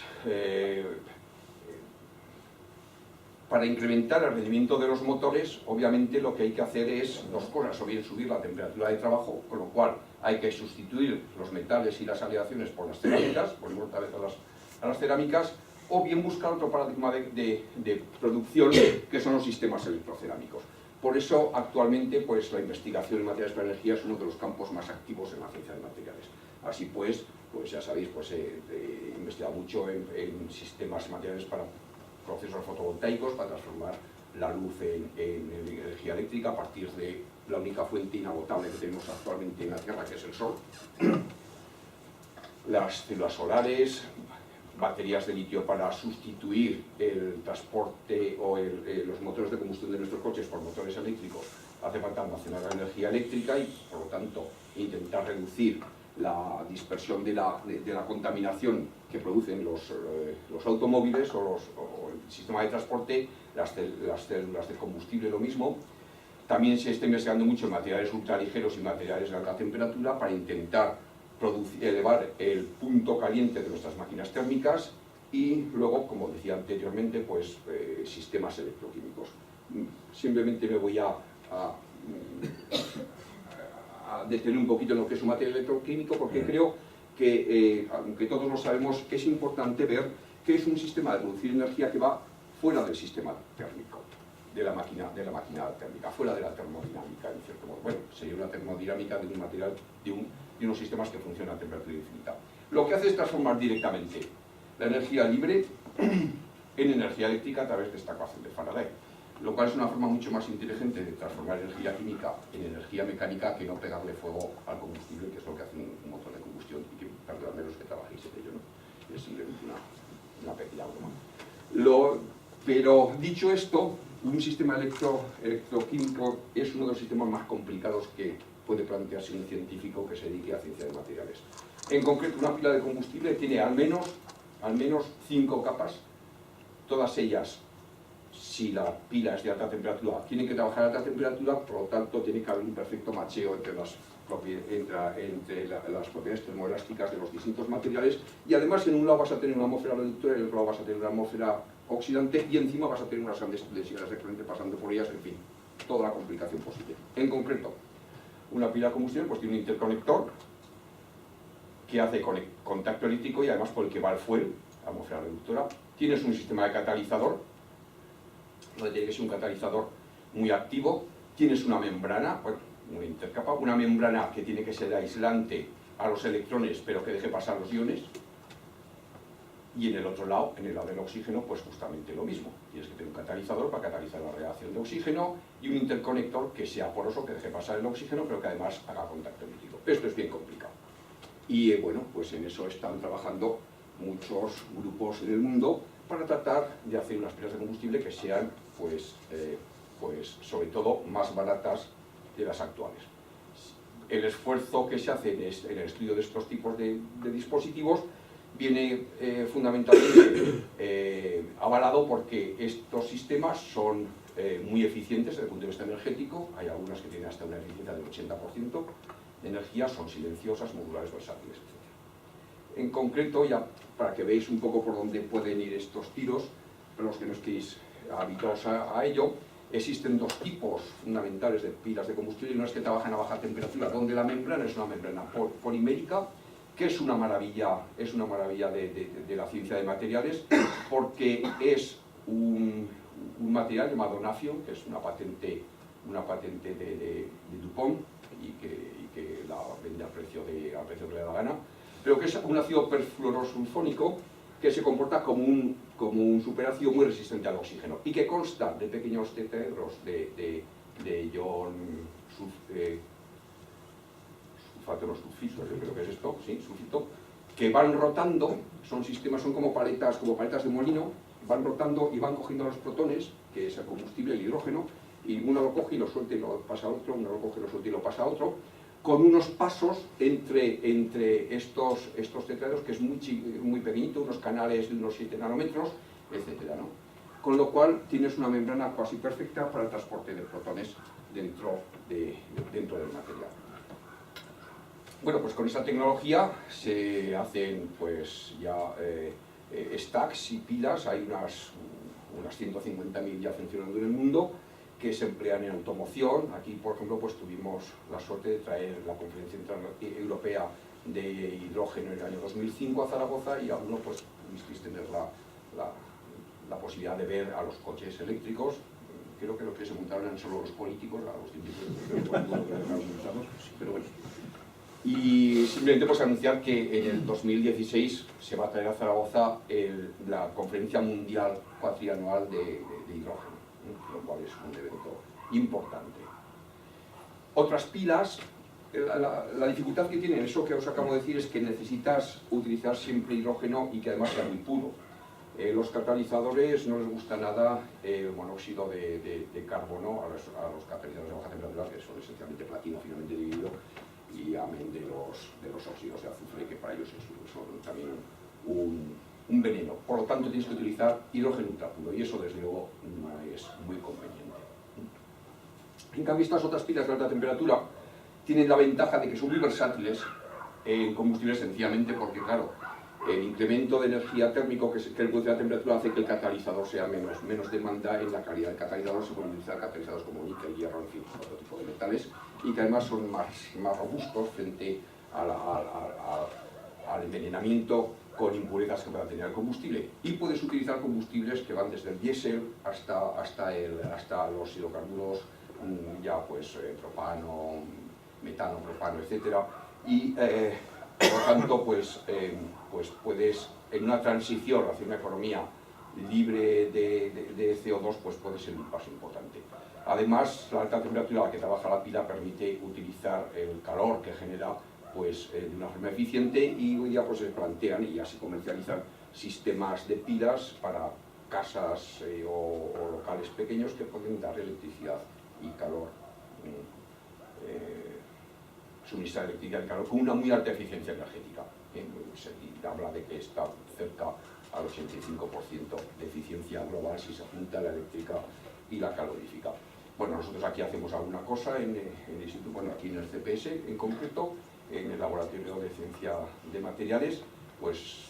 para incrementar el rendimiento de los motores, obviamente lo que hay que hacer es dos cosas: o bien subir la temperatura de trabajo, con lo cual hay que sustituir los metales y las aleaciones por las cerámicas, volvemos otra vez a las cerámicas, o bien buscar otro paradigma de producción, que son los sistemas electrocerámicos. Por eso, actualmente, pues la investigación en materiales para energía es uno de los campos más activos en la ciencia de materiales. Así pues ya sabéis, pues he investigado mucho en sistemas materiales para procesos fotovoltaicos, para transformar la luz en energía eléctrica a partir de la única fuente inagotable que tenemos actualmente en la Tierra, que es el Sol. Las células solares, baterías de litio para sustituir el transporte o los motores de combustión de nuestros coches por motores eléctricos. Hace falta almacenar la energía eléctrica y, por lo tanto, intentar reducir la dispersión de la contaminación que producen los automóviles o el sistema de transporte, las células de combustible, lo mismo. También se está investigando mucho en materiales ultraligeros y materiales de alta temperatura para intentar elevar el punto caliente de nuestras máquinas térmicas, y luego, como decía anteriormente, pues sistemas electroquímicos. Simplemente me voy a detener un poquito en lo que es un material electroquímico, porque creo que, aunque todos lo sabemos, es importante ver que es un sistema de producir energía que va fuera del sistema térmico, de la máquina térmica, fuera de la termodinámica, en cierto modo. Bueno, sería una termodinámica de un material, de unos sistemas que funcionan a temperatura infinita. Lo que hace es transformar directamente la energía libre en energía eléctrica a través de esta ecuación de Faraday. lo cual es una forma mucho más inteligente de transformar energía química en energía mecánica que no pegarle fuego al combustible, que es lo que hace un motor de combustión, y que tardará menos que trabajéis en ello, ¿no? Es simplemente una pequeña broma. Pero dicho esto, un sistema electroquímico es uno de los sistemas más complicados que puede plantearse un científico que se dedique a ciencia de materiales. En concreto, una pila de combustible tiene al menos 5 capas, todas ellas, si la pila es de alta temperatura, tienen que trabajar a alta temperatura, por lo tanto tiene que haber un perfecto macheo entre las propiedades termoelásticas de los distintos materiales, y además en un lado vas a tener una atmósfera reductora y en otro lado vas a tener una atmósfera oxidante, y encima vas a tener unas grandes densidades de corriente pasando por ellas, en fin, toda la complicación posible. En concreto, una pila de combustible pues tiene un interconector que hace contacto eléctrico y además por el que va el fuel, la atmósfera reductora. Tienes un sistema de catalizador, donde tiene que ser un catalizador muy activo. Tienes una membrana, bueno, una intercapa, una membrana que tiene que ser aislante a los electrones, pero que deje pasar los iones. Y en el otro lado, en el lado del oxígeno, pues justamente lo mismo. Tienes que tener un catalizador para catalizar la reacción de oxígeno y un interconector que sea poroso, que deje pasar el oxígeno, pero que además haga contacto eléctrico. Esto es bien complicado. Y bueno, pues en eso están trabajando muchos grupos en el mundo para tratar de hacer unas pilas de combustible que sean, pues sobre todo, más baratas de las actuales. El esfuerzo que se hace en el estudio de estos tipos de dispositivos viene fundamentalmente avalado porque estos sistemas son muy eficientes desde el punto de vista energético. Hay algunas que tienen hasta una eficiencia del 80% de energía, son silenciosas, modulares, versátiles, etc. En concreto, ya para que veáis un poco por dónde pueden ir estos tiros, para los que no estéis habituados a ello, existen 2 tipos fundamentales de pilas de combustible. Unas que trabajan a baja temperatura, donde la membrana es una membrana polimérica, que es una maravilla de la ciencia de materiales, porque es un material llamado Nafion, que es una patente de DuPont y que la vende al precio que le da la gana, pero que es un ácido perfluorosulfónico que se comporta como un superácido muy resistente al oxígeno y que consta de pequeños tetraedros de ion sulfato, no sulfito, yo creo que es esto, sí, sulfito, que van rotando, son como paletas de molino, van rotando y van cogiendo los protones, que es el combustible, el hidrógeno, y uno lo coge y lo suelta y lo pasa a otro, uno lo coge y lo suelta y lo pasa a otro, con unos pasos entre estos tetraedros, que es muy pequeñito, unos canales de unos 7 nanómetros, etc., ¿no? Con lo cual tienes una membrana casi perfecta para el transporte de protones dentro del material. Bueno, pues con esta tecnología se hacen pues ya stacks y pilas. Hay unas 150.000 ya funcionando en el mundo, que se emplean en automoción. Aquí, por ejemplo, pues tuvimos la suerte de traer la Conferencia Europea de Hidrógeno en el año 2005 a Zaragoza, y aún no pues pudisteis tener la posibilidad de ver a los coches eléctricos. Creo que lo que se montaron eran solo los políticos, a los científicos, pero bueno. Y simplemente pues anunciar que en el 2016 se va a traer a Zaragoza la Conferencia Mundial Cuatrianual de Hidrógeno, lo cual es un evento importante. Otras pilas, la dificultad que tienen, eso que os acabo de decir, es que necesitas utilizar siempre hidrógeno y que además sea muy puro. Los catalizadores no les gusta nada el monóxido de carbono a los catalizadores de baja temperatura, que son esencialmente platino finamente dividido, y amén de los óxidos de azufre, que para ellos son también un veneno. Por lo tanto, tienes que utilizar hidrógeno ultrapuro, y eso desde luego no es muy conveniente. En cambio, estas otras pilas de alta temperatura tienen la ventaja de que son muy versátiles en combustible, sencillamente porque, claro, el incremento de energía térmico que produce la temperatura hace que el catalizador sea menos demanda en la calidad del catalizador. Se pueden utilizar catalizadores como níquel, hierro, en fin, otro tipo de metales, y que además son más robustos frente al envenenamiento con impurezas que pueda tener el combustible. Y puedes utilizar combustibles que van desde el diésel hasta los hidrocarburos, ya pues propano, metano, propano, etcétera, y por lo tanto pues puedes, en una transición hacia una economía libre de CO2, pues puede ser un paso importante. Además, la alta temperatura a la que trabaja la pila permite utilizar el calor que genera pues, de una forma eficiente, y hoy día pues, se plantean y ya se comercializan sistemas de pilas para casas o locales pequeños que pueden dar electricidad y calor, suministrar electricidad y calor con una muy alta eficiencia energética. Se habla de que está cerca al 85% de eficiencia global si se junta la eléctrica y la calorífica. Bueno, nosotros aquí hacemos alguna cosa en el instituto, bueno, aquí en el CPS en concreto, en el laboratorio de ciencia de materiales, pues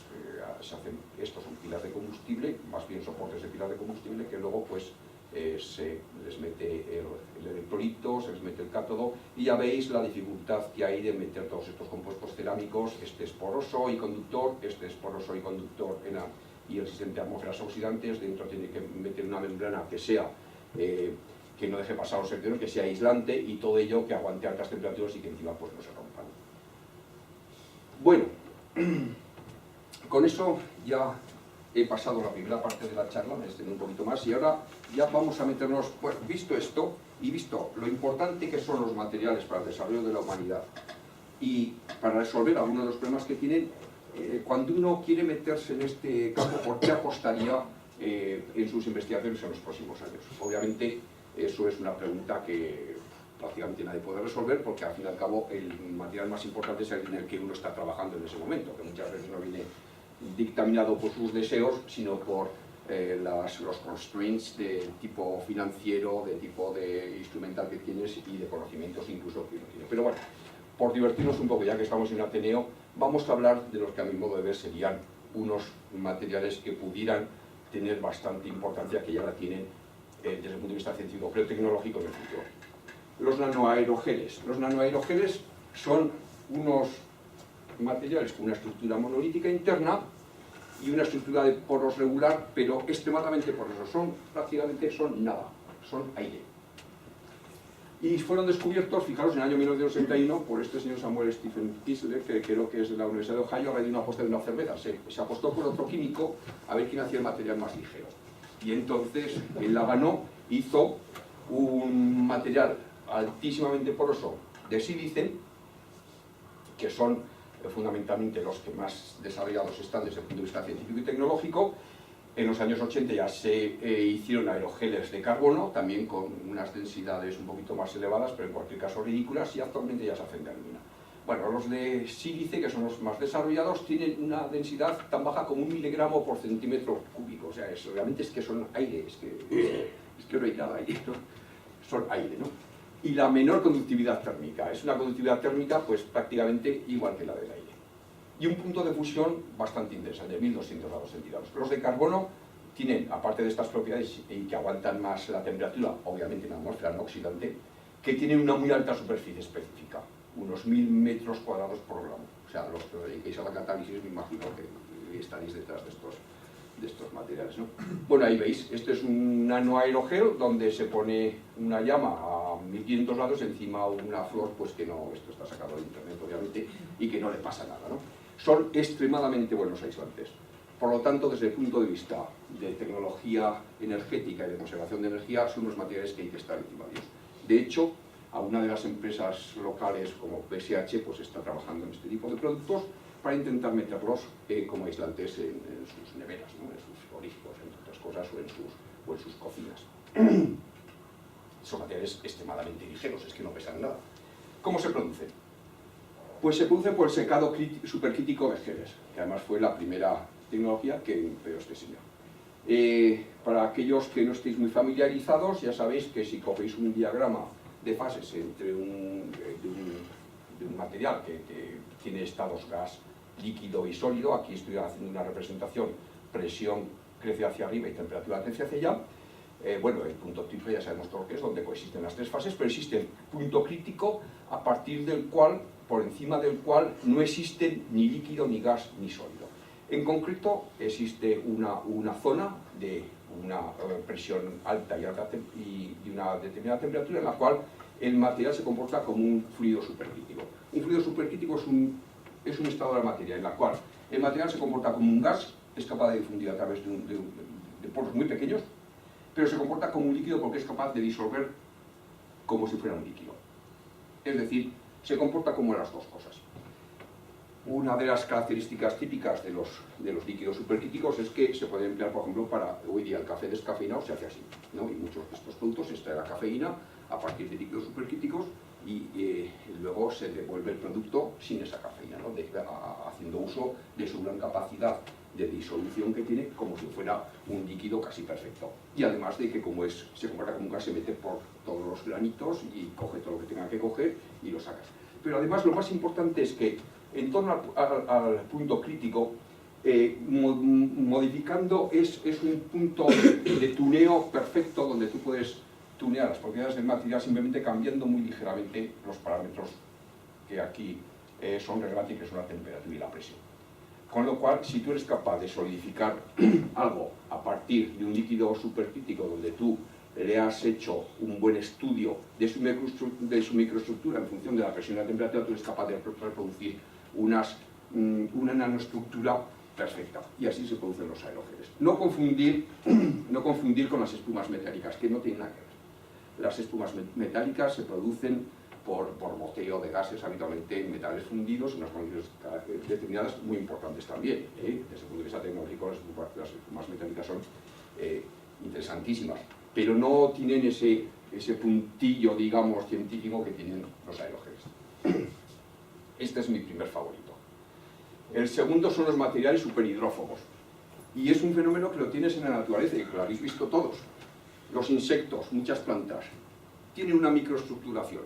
se hacen, estos son pilas de combustible, más bien soportes de pilas de combustible, que luego pues se les mete el electrolito, se les mete el cátodo, y ya veis la dificultad que hay de meter todos estos compuestos cerámicos. Este es poroso y conductor, este es poroso y conductor y resistente a atmósferas oxidantes. Dentro tiene que meter una membrana que sea que no deje pasar los electrones, que sea aislante, y todo ello que aguante altas temperaturas y que encima pues no se rompan. Bueno, con eso ya he pasado la primera parte de la charla, me extendo un poquito más, y ahora ya vamos a meternos, bueno, visto esto y visto lo importante que son los materiales para el desarrollo de la humanidad y para resolver algunos de los problemas que tienen, cuando uno quiere meterse en este campo, ¿por qué apostaría en sus investigaciones en los próximos años? Obviamente eso es una pregunta que prácticamente nadie puede resolver, porque al fin y al cabo el material más importante es el en el que uno está trabajando en ese momento, que muchas veces no viene dictaminado por sus deseos, sino por los constraints de tipo financiero, de tipo de instrumental que tienes y de conocimientos incluso que uno tiene. Pero bueno, por divertirnos un poco, ya que estamos en Ateneo, vamos a hablar de los que a mi modo de ver serían unos materiales que pudieran tener bastante importancia, que ya la tienen desde el punto de vista científico, pero tecnológico en el futuro. Los nanoaerogeles. Los nanoaerogeles son unos materiales con una estructura monolítica interna y una estructura de poros regular, pero extremadamente porosos. Prácticamente son nada, son aire. Y fueron descubiertos, fijaros, en el año 1961 por este señor Samuel Stephen Kissler, que creo que es de la Universidad de Ohio, a raíz de una apuesta de una cerveza. Se apostó por otro químico a ver quién hacía el material más ligero. Y entonces él la ganó, hizo un material altísimamente poroso de sílice, que son fundamentalmente los que más desarrollados están desde el punto de vista científico y tecnológico. En los años 80 ya se hicieron aerogeles de carbono, también con unas densidades un poquito más elevadas, pero en cualquier caso ridículas, y actualmente ya se hacen de alumina. Bueno, los de sílice, que son los más desarrollados, tienen una densidad tan baja como 1 miligramo por centímetro cúbico. O sea, realmente es que son aire, es que no hay nada ahí, ¿no? Son aire, ¿no? Y la menor conductividad térmica, es una conductividad térmica pues prácticamente igual que la del aire. Y un punto de fusión bastante intensa, de 1200 grados centígrados. Los de carbono tienen, aparte de estas propiedades y que aguantan más la temperatura, obviamente en la atmósfera no oxidante, que tienen una muy alta superficie específica, unos 1000 metros cuadrados por gramo. O sea, los que dedicáis a la catálisis me imagino que estaréis detrás de estos materiales, ¿no? Bueno, ahí veis, este es un nanoaerogel donde se pone una llama a 1500 grados, encima una flor, pues que no, esto está sacado de internet obviamente, y que no le pasa nada, ¿no? Son extremadamente buenos aislantes. Por lo tanto, desde el punto de vista de tecnología energética y de conservación de energía, son unos materiales que hay que estar encima de ellos. De hecho, a una de las empresas locales como PSH pues está trabajando en este tipo de productos para intentar meterlos como aislantes en sus neveras, ¿no? En sus frigoríficos, entre otras cosas, o en sus cocinas. Son materiales extremadamente ligeros, es que no pesan nada. ¿Cómo se producen? Pues se producen por el secado supercrítico de geles, que además fue la primera tecnología que empleó este señor. Para aquellos que no estéis muy familiarizados, ya sabéis que si cogéis un diagrama de fases entre un material que tiene estados gas, líquido y sólido, aquí estoy haciendo una representación, presión crece hacia arriba y temperatura crece hacia allá. Bueno, el punto triple ya sabemos todo lo que es, donde coexisten las tres fases, pero existe el punto crítico a partir del cual, por encima del cual, no existen ni líquido, ni gas, ni sólido. En concreto, existe una zona de una presión alta y una determinada temperatura en la cual el material se comporta como un fluido supercrítico. Un fluido supercrítico es un estado de la materia en la cual el material se comporta como un gas, es capaz de difundir a través de poros muy pequeños, pero se comporta como un líquido porque es capaz de disolver como si fuera un líquido. Es decir, se comporta como las dos cosas. Una de las características típicas de los líquidos supercríticos es que se puede emplear, por ejemplo, para hoy día el café descafeinado se hace así, ¿no? Y muchos de estos productos se extrae la cafeína a partir de líquidos supercríticos y luego se devuelve el producto sin esa cafeína, ¿no? Haciendo uso de su gran capacidad de disolución que tiene como si fuera un líquido casi perfecto. Y además de que como se comporta como un gas, se mete por todos los granitos y coge todo lo que tenga que coger y lo sacas. Pero además lo más importante es que en torno al punto crítico, modificando es un punto de tuneo perfecto donde tú puedes tunear las propiedades del material simplemente cambiando muy ligeramente los parámetros que aquí son relevantes, que son la temperatura y la presión. Con lo cual, si tú eres capaz de solidificar algo a partir de un líquido supercrítico donde tú le has hecho un buen estudio de su microestructura en función de la presión y la temperatura, tú eres capaz de reproducir una nanoestructura perfecta. Y así se producen los aerogeles. No confundir con las espumas metálicas, que no tienen nada que ver. Las espumas metálicas se producen por boteo de gases, habitualmente en metales fundidos, unas condiciones determinadas muy importantes también. Desde el punto de vista tecnológico, las espumas metálicas son interesantísimas, pero no tienen ese puntillo, digamos, científico que tienen los aerogeles. Este es mi primer favorito. El segundo son los materiales superhidrófobos. Y es un fenómeno que lo tienes en la naturaleza y que lo habéis visto todos. Los insectos, muchas plantas, tienen una microestructuración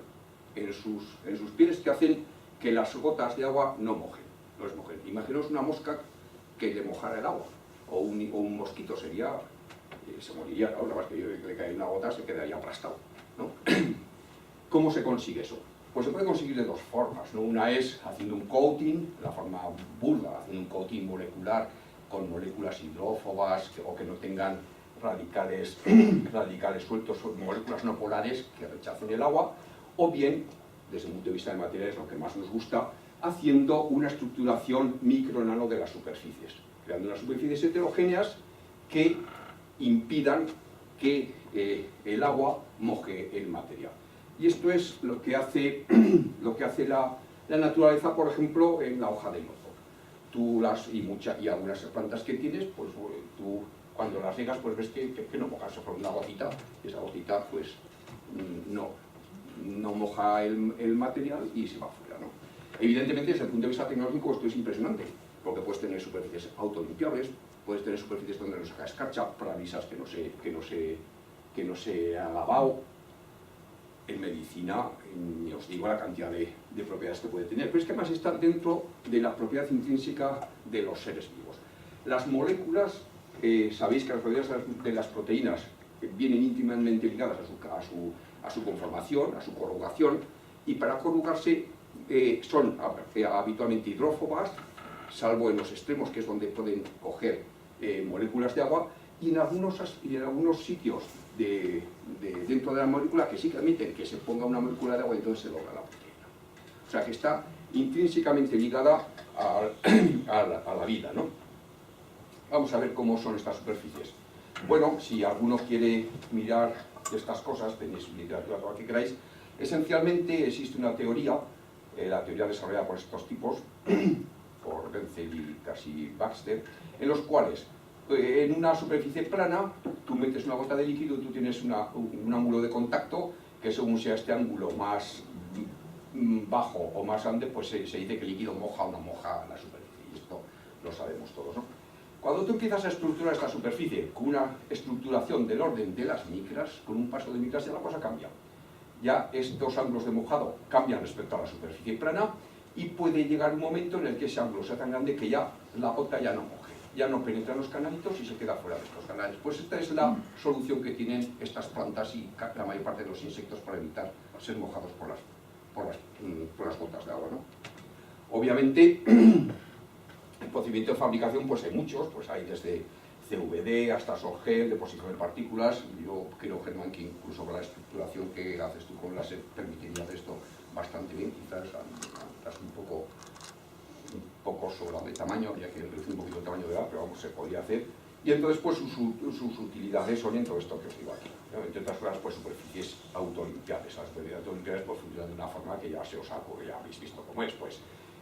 en sus pieles que hacen que las gotas de agua no les mojen. Imaginaos una mosca que le mojara el agua, o un mosquito se moriría, ¿no? La verdad es que le cae una gota, se quedaría aplastado, ¿no? ¿Cómo se consigue eso? Pues se puede conseguir de dos formas, ¿no? Una es haciendo un coating, la forma burda, haciendo un coating molecular con moléculas hidrófobas o que no tengan radicales sueltos, moléculas no polares que rechacen el agua, o bien, desde el punto de vista de materiales, lo que más nos gusta, haciendo una estructuración micro-nano de las superficies, creando unas superficies heterogéneas que impidan que el agua moje el material. Y esto es lo que hace la naturaleza, por ejemplo, en la hoja de loto. Y algunas plantas que tienes, pues tú cuando las riegas pues ves que no mojas por una gotita, y esa gotita pues no moja el material y se va fuera, ¿no? Evidentemente, desde el punto de vista tecnológico esto es impresionante, porque puedes tener superficies autolimpiables, puedes tener superficies donde no saca escarcha, parabrisas que no se ha lavado. En medicina, ni os digo la cantidad de propiedades que puede tener, pero es que además está dentro de la propiedad intrínseca de los seres vivos. Las moléculas, sabéis que las propiedades de las proteínas vienen íntimamente ligadas a su conformación, a su corrugación, y para corrugarse son habitualmente hidrófobas, salvo en los extremos, que es donde pueden coger moléculas de agua, y en algunos sitios dentro de la molécula que sí que admiten que se ponga una molécula de agua y entonces se logra la proteína. O sea que está intrínsecamente ligada a la vida, ¿no? Vamos a ver cómo son estas superficies. Bueno, si alguno quiere mirar estas cosas, tenéis literatura toda la que queráis. Esencialmente existe una teoría, la teoría desarrollada por estos tipos, por Wenzel y casi Baxter, en los cuales en una superficie plana tú metes una gota de líquido y tú tienes un ángulo de contacto que según sea este ángulo más bajo o más grande, pues se dice que el líquido moja o no moja la superficie, y esto lo sabemos todos, ¿no? Cuando tú empiezas a estructurar esta superficie con una estructuración del orden de las micras, con un paso de micras, ya la cosa cambia. Ya estos ángulos de mojado cambian respecto a la superficie plana y puede llegar un momento en el que ese ángulo sea tan grande que ya la gota ya no moje, ya no penetra en los canalitos y se queda fuera de estos canales. Pues esta es la solución que tienen estas plantas y la mayor parte de los insectos para evitar ser mojados por las gotas de agua, ¿no? Obviamente, el procedimiento de fabricación pues hay muchos, pues hay desde CVD hasta Sorgel, deposición de partículas. Yo creo, Germán, que incluso con la estructuración que haces tú con láser permitiría hacer esto bastante bien. Quizás estás un poco sobrado de tamaño, habría que reducir un poquito el tamaño de la, pero vamos, se podría hacer. Y entonces, pues sus utilidades son en todo esto que os digo aquí, ¿no? Entre otras cosas, pues superficies autolimpiables. Las superficies autolimpiables pues funcionan de una forma que ya se os ya habéis visto cómo es. Pues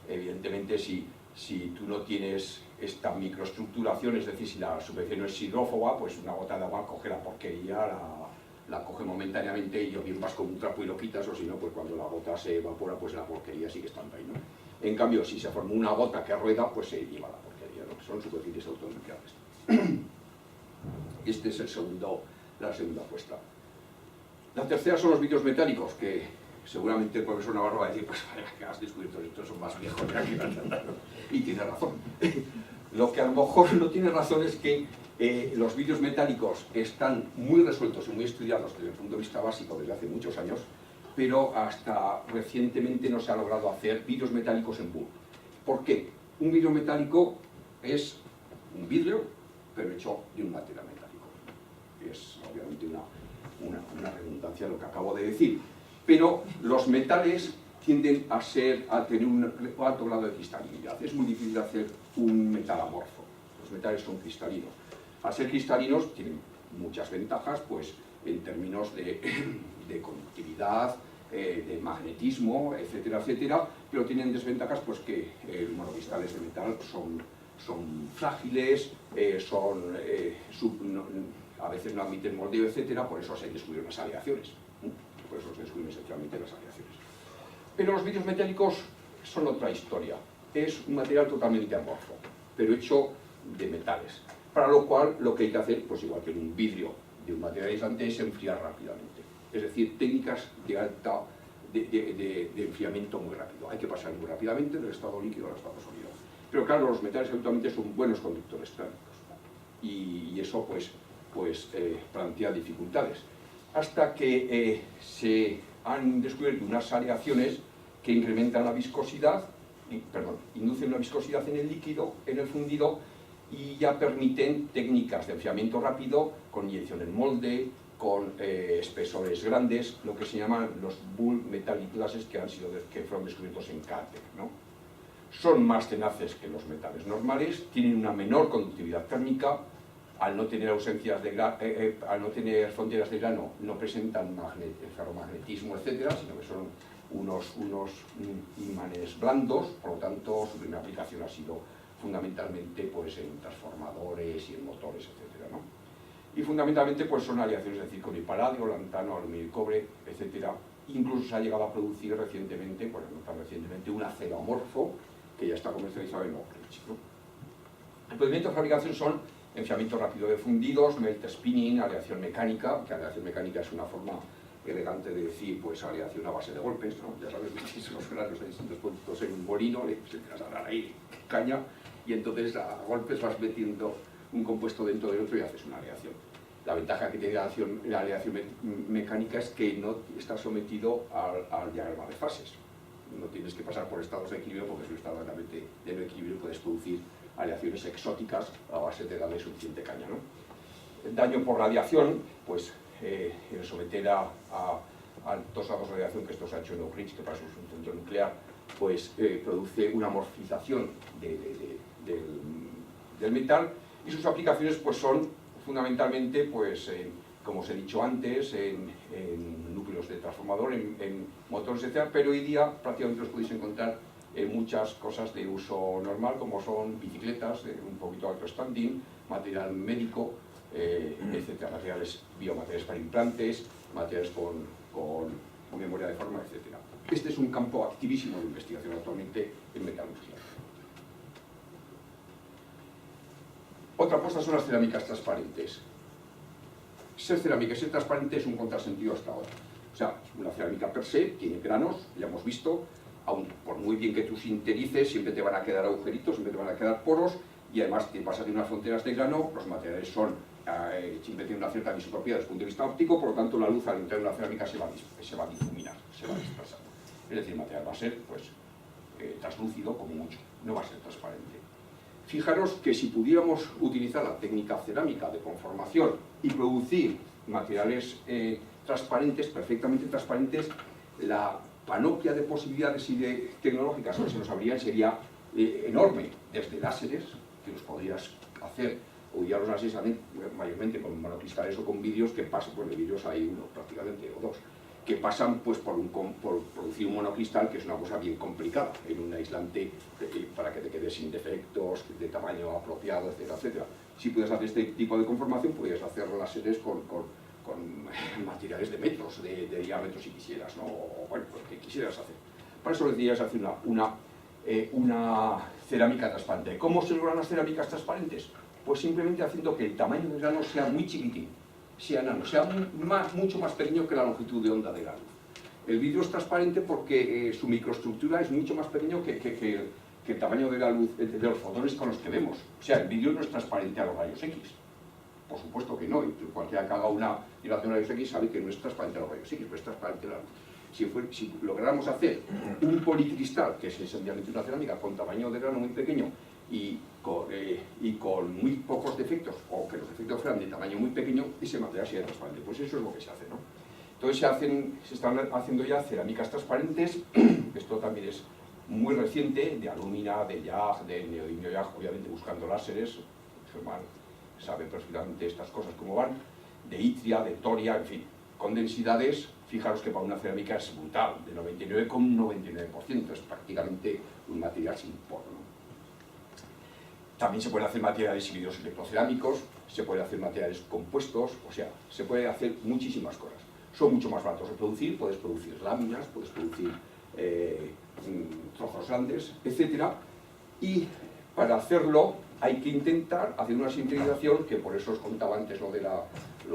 evidentemente si tú no tienes esta microestructuración, es decir, si la superficie no es hidrófoba, pues una gota de agua coge la porquería, la coge momentáneamente y o bien vas con un trapo y lo quitas, o si no, pues cuando la gota se evapora, pues la porquería sigue estando ahí, ¿no? En cambio, si se forma una gota que rueda, pues se lleva la porquería, ¿no? Son superficies autolimpiables. Este es la segunda apuesta. La tercera son los vidrios metálicos, que seguramente el profesor Navarro va a decir, pues que has descubierto estos son más viejos de aquí, y tiene razón. Lo que a lo mejor no tiene razón es que los vidrios metálicos están muy resueltos y muy estudiados desde el punto de vista básico desde hace muchos años, pero hasta recientemente no se ha logrado hacer vidrios metálicos en bulk. ¿Por qué? Un vidrio metálico es un vidrio, pero hecho de un material metálico. Es obviamente una redundancia lo que acabo de decir. Pero los metales tienden a tener un alto grado de cristalinidad. Es muy difícil hacer un metal amorfo. Los metales son cristalinos. Al ser cristalinos tienen muchas ventajas, pues en términos de conductividad, de magnetismo, etcétera, etcétera, pero tienen desventajas, pues que los monocristales de metal son frágiles, a veces no admiten moldeo, etcétera, por eso se descubrieron las aleaciones. Por eso se descubren esencialmente las aleaciones. Pero los vidrios metálicos son otra historia. Es un material totalmente amorfo, pero hecho de metales. Para lo cual, lo que hay que hacer, pues igual que en un vidrio de un material aislante, es enfriar rápidamente. Es decir, técnicas de enfriamiento muy rápido. Hay que pasar muy rápidamente del estado líquido al estado sólido. Pero claro, los metales habitualmente son buenos conductores térmicos. Y eso pues plantea dificultades. Hasta que se han descubierto unas aleaciones que incrementan la viscosidad, inducen una viscosidad en el líquido, en el fundido, y ya permiten técnicas de enfriamiento rápido, con inyección en molde, con espesores grandes, lo que se llaman los bulk metallic glasses, que fueron descubiertos en Caltech, ¿no? Son más tenaces que los metales normales, tienen una menor conductividad térmica, al no tener al no tener fronteras de grano, no presentan ferromagnetismo, etcétera, sino que son unos imanes blandos. Por lo tanto, su primera aplicación ha sido fundamentalmente pues, en transformadores y en motores, etcétera, ¿no? Y fundamentalmente pues, son aleaciones de circonio y paladio, lantano, aluminio y cobre, etcétera. Incluso se ha llegado a producir recientemente, pues no tan recientemente, un acero amorfo que ya está comercializado en Oak Ridge, ¿no? El procedimiento de fabricación son enfriamiento rápido de fundidos, melt spinning, aleación mecánica, que aleación mecánica es una forma elegante de decir, pues aleación a base de golpes, ¿no? Ya sabes, metes los granos a distintos puntos en un molino, le empiezas a dar ahí caña, y entonces a golpes vas metiendo un compuesto dentro del otro y haces una aleación. La ventaja que tiene la aleación mecánica es que no está sometido al diagrama de fases. No tienes que pasar por estados de equilibrio, porque si un estado de no equilibrio puedes producir aleaciones exóticas a base de darle suficiente caña, ¿no? El daño por radiación, pues el someter a altos grados de radiación, que esto se ha hecho en Oak Ridge, que para eso es un centro nuclear, pues produce una amorfización del metal, y sus aplicaciones pues son fundamentalmente, pues, como os he dicho antes, en núcleos de transformador, en motores, etc. Pero hoy día prácticamente los podéis encontrar en muchas cosas de uso normal, como son bicicletas de un poquito alto standing, material médico, etc. Materiales, biomateriales para implantes, materiales con memoria de forma, etc. Este es un campo activísimo de investigación actualmente en metalurgia. Otra cosa son las cerámicas transparentes. Ser cerámica y ser transparente es un contrasentido hasta ahora. O sea, una cerámica per se tiene granos, ya hemos visto, aun por muy bien que tú sinterices, siempre te van a quedar agujeritos, siempre te van a quedar poros, y además te pasas de unas fronteras de grano, los materiales siempre tienen una cierta viscopropiedad desde el punto de vista óptico, por lo tanto la luz al entrar en una cerámica se va a difuminar, se va a dispersar. Es decir, el material va a ser pues, translúcido como mucho, no va a ser transparente. Fijaros que si pudiéramos utilizar la técnica cerámica de conformación y producir materiales transparentes, perfectamente transparentes, la panoplia de posibilidades y de tecnológicas que se nos abrían sería enorme, desde láseres, que los podrías hacer Hoy día los láseres se hacen mayormente con monocristales o con vidrios que pasan, pues de vidrios hay uno prácticamente, o dos, que pasan pues por producir un monocristal, que es una cosa bien complicada, en un aislante para que te quedes sin defectos, de tamaño apropiado, etcétera, etcétera. Si puedes hacer este tipo de conformación, puedes hacer láseres con materiales de metros, de diámetro si quisieras, ¿no? O bueno, pues que quisieras hacer. Para eso decías hacer una cerámica transparente. ¿Cómo se logran las cerámicas transparentes? Pues simplemente haciendo que el tamaño del grano sea muy chiquitín, sea enano, sea mucho más pequeño que la longitud de onda de la luz. El vidrio es transparente porque su microestructura es mucho más pequeño que el tamaño de la luz, de los fotones con los que vemos. O sea, el vidrio no es transparente a los rayos X. Por supuesto que no, y cualquiera que haga una dilación a rayos X sabe que no es transparente a los rayos X, pero es transparente a la luz. Si lográramos hacer un policristal, que es esencialmente una cerámica con tamaño de grano muy pequeño y con muy pocos defectos, o que los defectos fueran de tamaño muy pequeño, ese material sería transparente. Pues eso es lo que se hace, ¿no? Entonces se están haciendo ya cerámicas transparentes. Esto también es muy reciente, de alúmina, de YAG, de neodimio YAG, obviamente buscando láseres. Germán sabe perfectamente estas cosas cómo van, de itria, de toria, en fin, con densidades, fijaros que para una cerámica es brutal, de 99,99%, es prácticamente un material sin poro, ¿no? También se pueden hacer materiales híbridos electrocerámicos, se pueden hacer materiales compuestos, o sea, se puede hacer muchísimas cosas. Son mucho más baratos de producir, puedes producir láminas, puedes producir trozos grandes, etc. Y para hacerlo hay que intentar hacer una sintetización, que por eso os contaba antes lo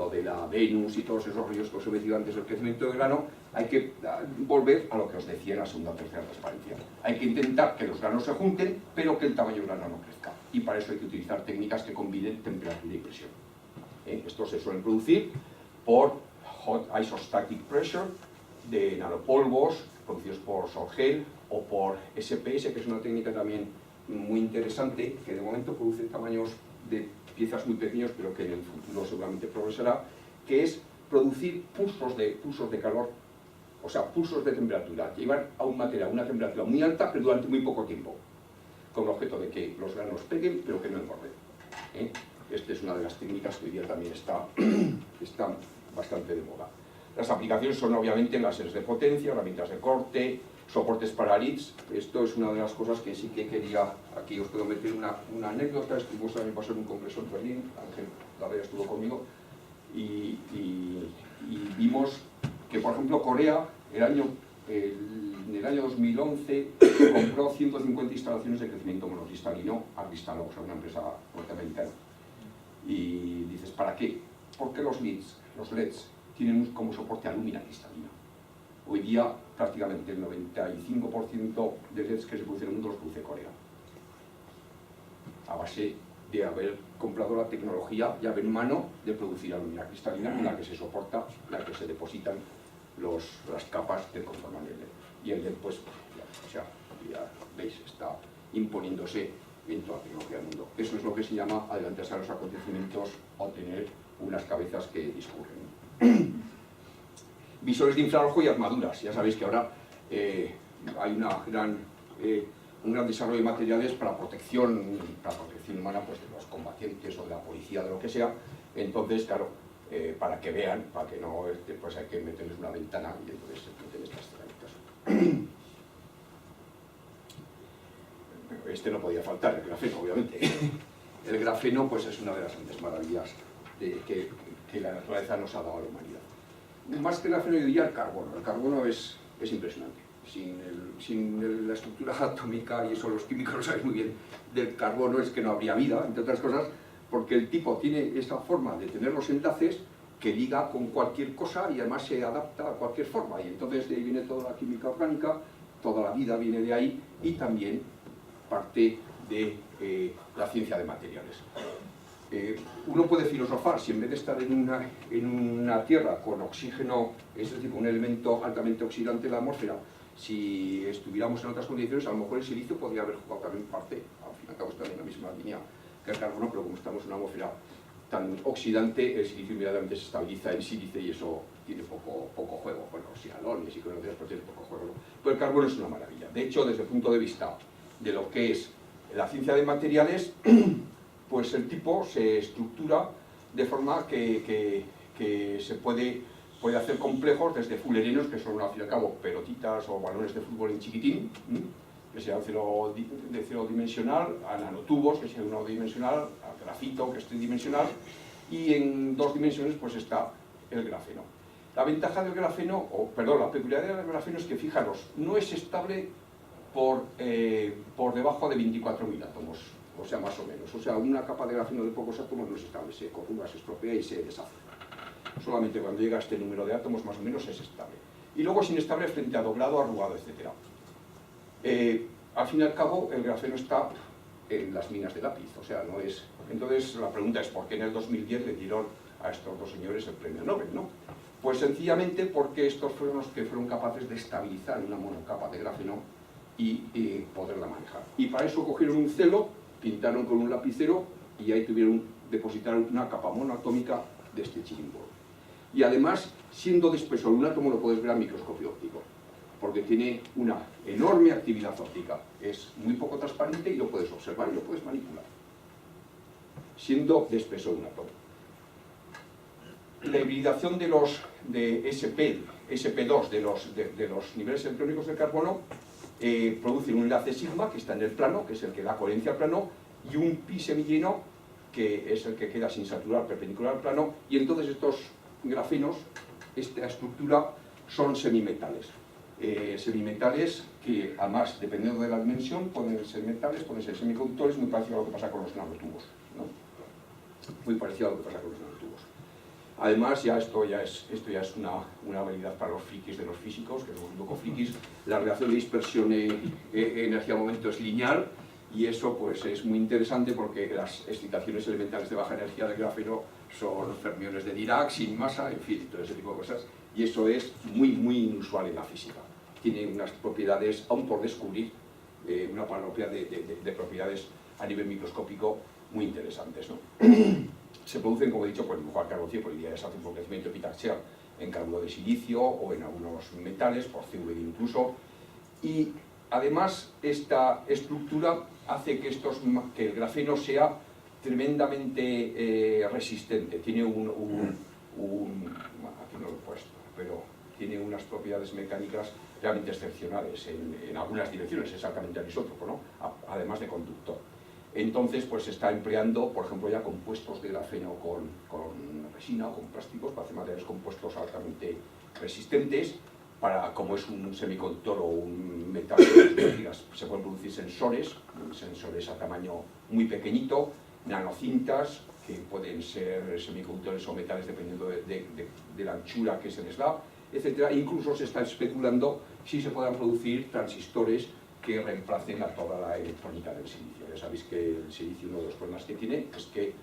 de la Venus y todos esos ríos que os he metido antes del crecimiento del grano. Hay que volver a lo que os decía en la segunda o tercera transparencia. Hay que intentar que los granos se junten, pero que el tamaño del grano no crezca. Y para eso hay que utilizar técnicas que combinen temperatura y presión. Estos se suelen producir por Hot Isostatic Pressure, de nanopolvos, producidos por Sorgel, o por SPS, que es una técnica también muy interesante, que de momento produce tamaños de piezas muy pequeños, pero que en el futuro seguramente progresará, que es producir pulsos de calor, o sea, pulsos de temperatura, que llevan a un material a una temperatura muy alta, pero durante muy poco tiempo, con el objeto de que los granos peguen, pero que no engorden. Esta es una de las técnicas que hoy día también está bastante de moda. Las aplicaciones son obviamente láseres de potencia, herramientas de corte, soportes para leads. Esto es una de las cosas que sí que quería, aquí os puedo meter una anécdota. Estuvimos el año pasado en un congreso en Berlín, Ángel Larrea estuvo conmigo, y vimos que, por ejemplo, Corea, en el año 2011, compró 150 instalaciones de crecimiento monocristalino a Cristalog, o sea, una empresa norteamericana. Y dices, ¿para qué? Porque los LEDs, tienen como soporte alúmina cristalina. Hoy día, prácticamente el 95% de LEDs que se producen en el mundo los produce Corea. A base de haber comprado la tecnología llave en mano de producir alúmina cristalina, en la que se soporta, en la que se depositan las capas que conforman el LED. Y el LED, pues, ya veis, está imponiéndose en toda la tecnología del mundo. Eso es lo que se llama adelantarse a los acontecimientos o tener unas cabezas que discurren. Visores de infrarrojo y armaduras. Ya sabéis que ahora hay un gran desarrollo de materiales para protección humana, pues, de los combatientes o de la policía, de lo que sea. Entonces, claro, para que vean, para que no, pues hay que meterles una ventana y entonces se meten estas cerámicas. Este no podía faltar, el grafeno, obviamente. El grafeno, pues, es una de las grandes maravillas que la naturaleza nos ha dado a la humanidad. Más que el grafeno, yo diría el carbono. El carbono es impresionante. Sin la estructura atómica, y eso los químicos lo saben muy bien, del carbono, es que no habría vida, entre otras cosas, porque el tipo tiene esa forma de tener los enlaces que liga con cualquier cosa y además se adapta a cualquier forma. Y entonces de ahí viene toda la química orgánica, toda la vida viene de ahí, y también parte de la ciencia de materiales. Uno puede filosofar si en vez de estar en una tierra con oxígeno, es decir, con un elemento altamente oxidante en la atmósfera, si estuviéramos en otras condiciones, a lo mejor el silicio podría haber jugado también parte, al fin y al cabo está en la misma línea que el carbono, pero como estamos en una atmósfera tan oxidante, el silicio inmediatamente se estabiliza en sílice y eso tiene poco juego. Bueno, si alones y conocidas, pues tiene poco juego, ¿no? Pero el carbono es una maravilla. De hecho, desde el punto de vista de lo que es la ciencia de materiales, pues el tipo se estructura de forma que se puede hacer complejos desde fullerenos, que son al fin y al cabo pelotitas o balones de fútbol en chiquitín, que sea de cero dimensional, a nanotubos, que sea uno dimensional, a grafito, que es tridimensional, y en 2 dimensiones pues está el grafeno. La ventaja del grafeno, la peculiaridad del grafeno es que, fijaros, no es estable por debajo de 24.000 átomos, o sea, más o menos. O sea, una capa de grafeno de pocos átomos no es estable, se corrumpa, se estropea y se deshace. Solamente cuando llega a este número de átomos, más o menos, es estable. Y luego es inestable frente a doblado, arrugado, etc. Al fin y al cabo, el grafeno está en las minas de lápiz, o sea, no es... Entonces, la pregunta es, ¿por qué en el 2010 le dieron a estos 2 señores el premio Nobel, no? Pues sencillamente porque estos fueron los que fueron capaces de estabilizar una monocapa de grafeno y poderla manejar. Y para eso cogieron un celo, pintaron con un lapicero y ahí depositaron una capa monoatómica de este chirimbolo. Y además, siendo de espesor un átomo, lo puedes ver a microscopio óptico, porque tiene una enorme actividad óptica. Es muy poco transparente y lo puedes observar y lo puedes manipular, siendo de espesor un átomo. La hibridación de SP2 de los niveles electrónicos del carbono produce un enlace sigma, que está en el plano, que es el que da coherencia al plano, y un pi semilleno, que es el que queda sin saturar perpendicular al plano, y entonces estos grafenos, esta estructura, son semimetales. Semimetales que, además, dependiendo de la dimensión, pueden ser metales, pueden ser semiconductores, muy parecido a lo que pasa con los nanotubos, ¿no? Muy parecido a lo que pasa con los nanotubos. Además, esto ya es una habilidad para los frikis de los físicos, que somos un poco frikis. La relación de dispersión energía-momento es lineal, y eso pues es muy interesante porque las excitaciones elementales de baja energía del grafeno son fermiones de Dirac sin masa, en fin, todo ese tipo de cosas, y eso es muy inusual en la física. Tiene unas propiedades aún por descubrir, una panoplia de propiedades a nivel microscópico muy interesantes, ¿no? Se producen, como he dicho, por el dibujo al carbón 100, por el día de ese empobrecimiento epitaxial en carburo de silicio o en algunos metales, por CVD incluso. Y además, esta estructura hace que el grafeno sea tremendamente resistente. Tiene aquí no lo he puesto, pero tiene unas propiedades mecánicas realmente excepcionales en algunas direcciones, exactamente anisótropo, ¿no? Además de conductor. Entonces, pues se está empleando, por ejemplo, ya compuestos de grafeno con resina o con plásticos para hacer materiales compuestos altamente resistentes. Como es un semiconductor o un metal, se pueden producir sensores a tamaño muy pequeñito, nanocintas, que pueden ser semiconductores o metales dependiendo de la anchura que se les da, etc. Incluso se está especulando si se puedan producir transistores que reemplacen a toda la electrónica del silicio. Ya sabéis que el silicio, uno de los problemas que tiene es que,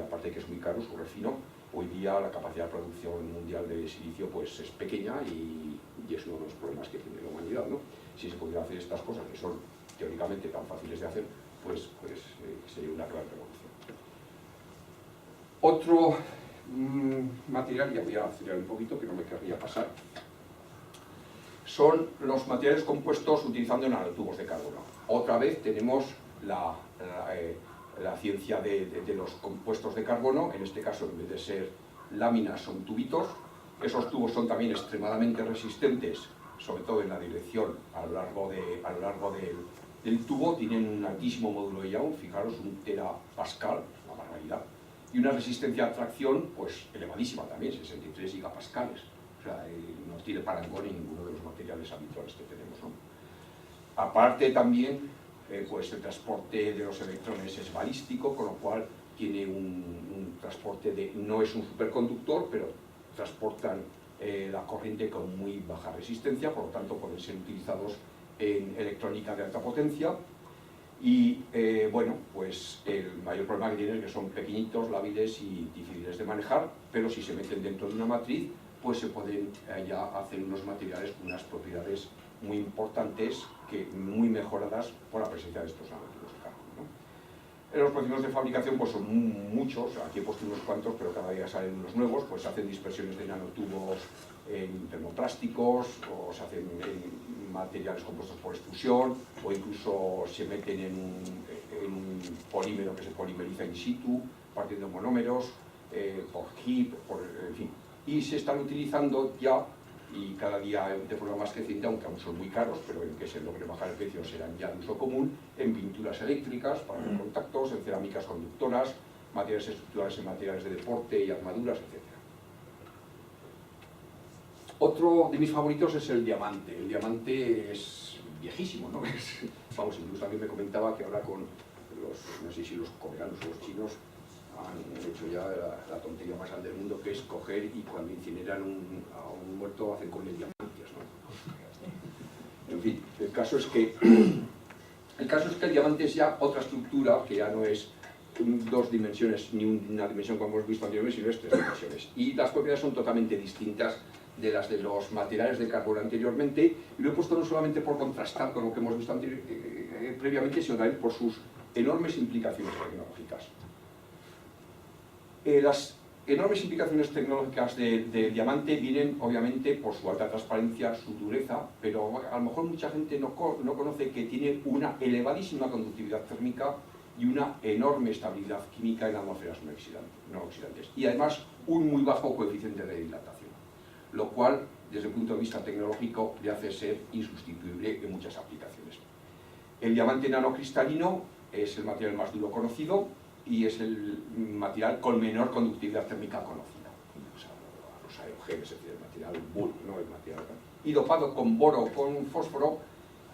aparte de que es muy caro su refino, hoy día la capacidad de producción mundial de silicio pues, es pequeña y es uno de los problemas que tiene la humanidad, ¿no? Si se pudiera hacer estas cosas, que son teóricamente tan fáciles de hacer, pues sería una gran revolución. Otro material, ya voy a acelerar un poquito, que no me querría pasar, son los materiales compuestos utilizando nanotubos de carbono. Otra vez tenemos la ciencia de los compuestos de carbono. En este caso, en vez de ser láminas, son tubitos. Esos tubos son también extremadamente resistentes, sobre todo en la dirección a lo largo del tubo. Tienen un altísimo módulo de Young, fijaros, 1 terapascal, una barbaridad, y una resistencia a tracción pues elevadísima también, 63 gigapascales. O sea, no tiene parangón en ninguno de los materiales habituales que tenemos, ¿no? Aparte también, pues el transporte de los electrones es balístico, con lo cual tiene un transporte no es un superconductor, pero transportan la corriente con muy baja resistencia, por lo tanto pueden ser utilizados en electrónica de alta potencia. Y bueno, pues el mayor problema que tienen es que son pequeñitos, lábiles y difíciles de manejar, pero si se meten dentro de una matriz, pues se pueden ya hacer unos materiales con unas propiedades muy importantes, muy mejoradas por la presencia de estos nanotubos de carbono, ¿no? Los procesos de fabricación pues son muchos, aquí he puesto unos cuantos, pero cada día salen unos nuevos, pues se hacen dispersiones de nanotubos en termoplásticos, o se hacen en materiales compuestos por extrusión, o incluso se meten en un polímero que se polimeriza in situ, partiendo monómeros, por HIP, en fin. Y se están utilizando ya, y cada día de forma más creciente, aunque aún son muy caros, pero en que se logre bajar el precio serán ya de uso común, en pinturas eléctricas para los contactos, en cerámicas conductoras, materiales estructurales en materiales de deporte y armaduras, etc. Otro de mis favoritos es el diamante. El diamante es viejísimo, ¿no? Vamos, incluso alguien me comentaba que ahora con los, no sé si los coreanos o los chinos, han hecho ya la tontería más grande del mundo, que es coger y cuando incineran a un muerto hacen con él diamantes, ¿no? En fin, el caso es que el diamante es ya otra estructura que ya no es dos dimensiones ni una dimensión como hemos visto anteriormente, sino es tres dimensiones. Y las propiedades son totalmente distintas de las de los materiales de carbono anteriormente, y lo he puesto no solamente por contrastar con lo que hemos visto previamente, sino también por sus enormes implicaciones tecnológicas. Las enormes implicaciones tecnológicas del diamante vienen obviamente por su alta transparencia, su dureza, pero a lo mejor mucha gente no conoce que tiene una elevadísima conductividad térmica y una enorme estabilidad química en atmósferas no oxidantes, y además un muy bajo coeficiente de dilatación, lo cual desde el punto de vista tecnológico le hace ser insustituible en muchas aplicaciones. El diamante nanocristalino es el material más duro conocido y es el material con menor conductividad térmica conocida. O sea, los aerogeles, es decir, el material bulk, ¿no? El material. Y dopado con boro o con fósforo,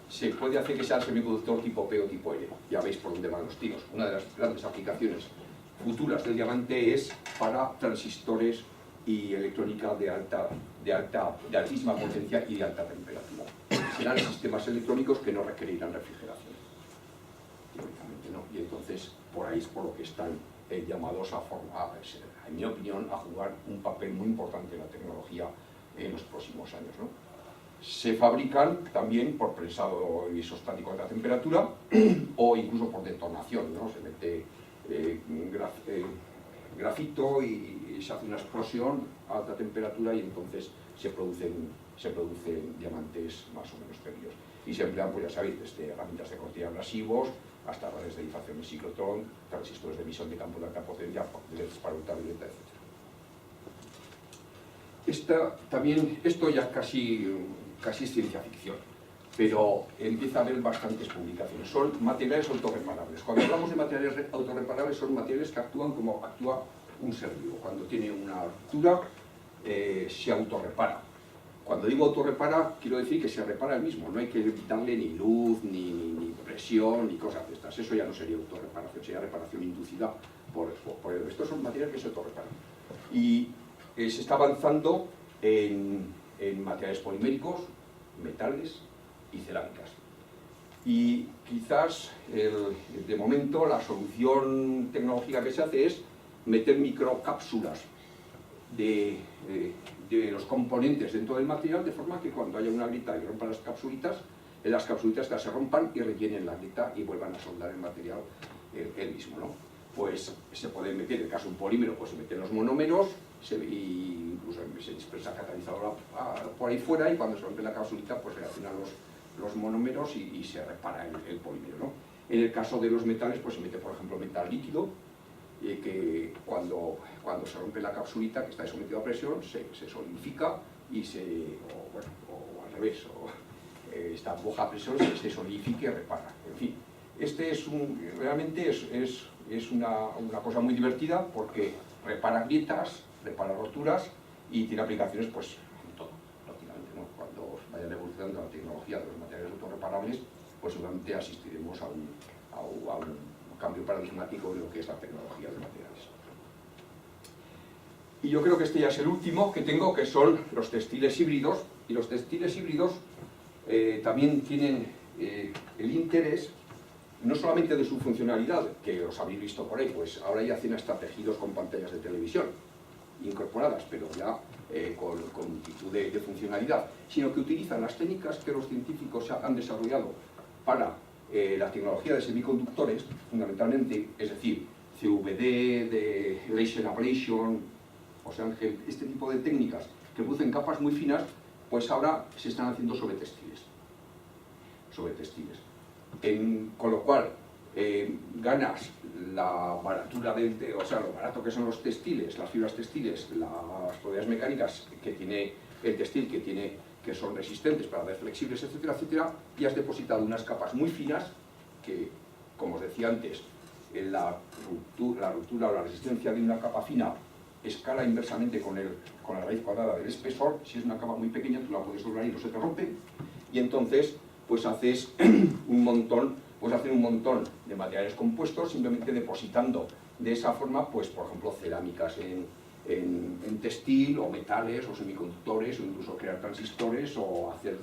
se puede hacer que sea el semiconductor tipo P o tipo N. Ya veis por dónde van los tiros. Una de las grandes aplicaciones futuras del diamante es para transistores y electrónica de altísima potencia y de alta temperatura. Serán sistemas electrónicos que no requerirán refrigeración, teóricamente, ¿no? Y entonces por ahí es por lo que están llamados en mi opinión, a jugar un papel muy importante en la tecnología en los próximos años, ¿no? Se fabrican también por prensado isostático a alta temperatura o incluso por detonación, ¿no? Se mete grafito y se hace una explosión a alta temperatura y entonces se producen diamantes más o menos fríos. Y se emplean, pues ya sabéis, desde herramientas de cortina abrasivos hasta redes de difracción de ciclotrón, transistores de emisión de campo de alta potencia, LEDs para ultravioleta, etc. Esto ya casi es ciencia ficción, pero empieza a haber bastantes publicaciones. Son materiales autorreparables. Cuando hablamos de materiales autorreparables, son materiales que actúan como actúa un ser vivo. Cuando tiene una ruptura, se autorrepara. Cuando digo autorrepara, quiero decir que se repara el mismo. No hay que darle ni luz, ni presión, ni cosas de estas. Eso ya no sería autorreparación, sería reparación inducida por estos son materiales que se autorreparan. Y se está avanzando en materiales poliméricos, metales y cerámicas. Y quizás, de momento, la solución tecnológica que se hace es meter microcápsulas de los componentes dentro del material, de forma que cuando haya una grieta y rompan las capsulitas se rompan y rellenen la grieta y vuelvan a soldar el material el mismo, ¿no? Pues se puede meter, en el caso de un polímero, pues se meten los monómeros, incluso se dispersa el catalizador por ahí fuera, y cuando se rompe la capsulita pues se reaccionan los monómeros y se repara el polímero, ¿no? En el caso de los metales, pues se mete, por ejemplo, metal líquido, que cuando se rompe la capsulita, que está sometido a presión, se solidifica y o al revés, está baja presión, se solidifica y repara. En fin, realmente es una cosa muy divertida porque repara grietas, repara roturas y tiene aplicaciones pues en todo, prácticamente, ¿no? Cuando vayan evolucionando la tecnología de los materiales autorreparables, pues seguramente asistiremos a un cambio paradigmático en lo que es la tecnología de materiales. Y yo creo que este ya es el último que tengo, que son los textiles híbridos, y los textiles híbridos también tienen el interés no solamente de su funcionalidad, que os habéis visto por ahí, pues ahora ya hacen hasta tejidos con pantallas de televisión incorporadas, pero ya con multitud de funcionalidad, sino que utilizan las técnicas que los científicos han desarrollado para la tecnología de semiconductores, fundamentalmente, es decir, CVD, de laser ablation, o sea, este tipo de técnicas que producen capas muy finas, pues ahora se están haciendo sobre textiles. Con lo cual, ganas la baratura o sea, lo barato que son los textiles, las fibras textiles, las propiedades mecánicas que tiene el textil, que son resistentes para ser flexibles, etcétera, etcétera, y has depositado unas capas muy finas que, como os decía antes, la ruptura o la resistencia de una capa fina escala inversamente con la raíz cuadrada del espesor. Si es una capa muy pequeña, tú la puedes doblar y no se te rompe, y entonces pues haces un montón de materiales compuestos simplemente depositando de esa forma, pues por ejemplo, cerámicas en textil, o metales, o semiconductores, o incluso crear transistores, o hacer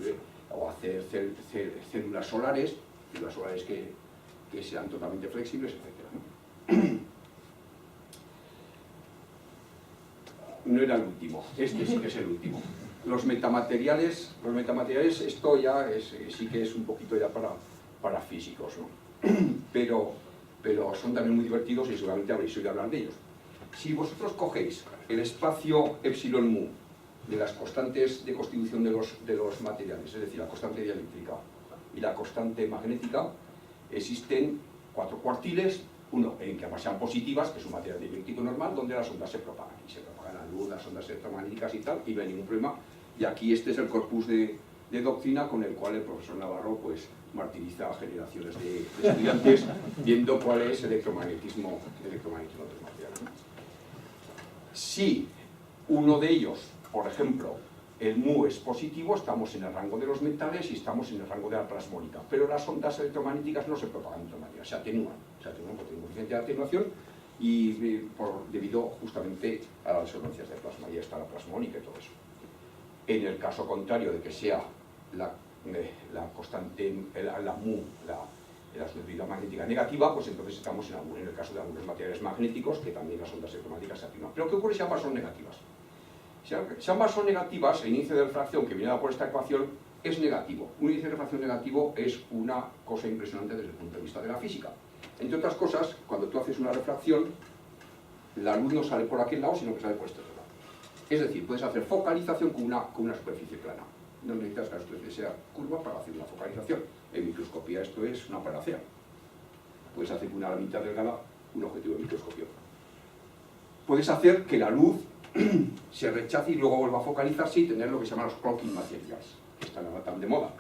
células solares que sean totalmente flexibles, etc. No era el último, este sí que es el último. Los metamateriales, esto ya sí que es un poquito ya para físicos, ¿no? Pero son también muy divertidos y seguramente habréis oído hablar de ellos. Si vosotros cogéis el espacio epsilon mu de las constantes de constitución de los materiales, es decir, la constante dieléctrica y la constante magnética, existen 4 cuartiles, uno en que ambas sean positivas, que es un material dieléctrico normal, donde las ondas se propagan, y se propagan la luz, las ondas electromagnéticas y tal, y no hay ningún problema. Y aquí este es el corpus de doctrina con el cual el profesor Navarro pues martiriza a generaciones de estudiantes viendo cuál es el electromagnetismo de los materiales, ¿no? Si uno de ellos, por ejemplo, el mu es positivo, estamos en el rango de los metales y estamos en el rango de la plasmónica, pero las ondas electromagnéticas no se propagan de otra manera, se atenúan porque tienen un coeficiente de atenuación y debido justamente a las disonancias de plasma, y está la plasmónica y todo eso. En el caso contrario de que sea la constante, la mu, la solubilidad magnética negativa, pues entonces estamos en el caso de algunos materiales magnéticos que también las ondas electromagnéticas se atenúan. Pero ¿qué ocurre si ambas son negativas? Si ambas son negativas, el índice de refracción que viene dado por esta ecuación es negativo. Un índice de refracción negativo es una cosa impresionante desde el punto de vista de la física. Entre otras cosas, cuando tú haces una refracción, la luz no sale por aquel lado, sino que sale por este otro lado. Es decir, puedes hacer focalización con una superficie plana. No necesitas que la superficie sea curva para hacer una focalización. En microscopía esto es una panacea. Puedes hacer con una lamita delgada un objetivo de microscopio. Puedes hacer que la luz se rechace y luego vuelva a focalizarse y tener lo que se llama los cloaking materials, que están ahora tan de moda.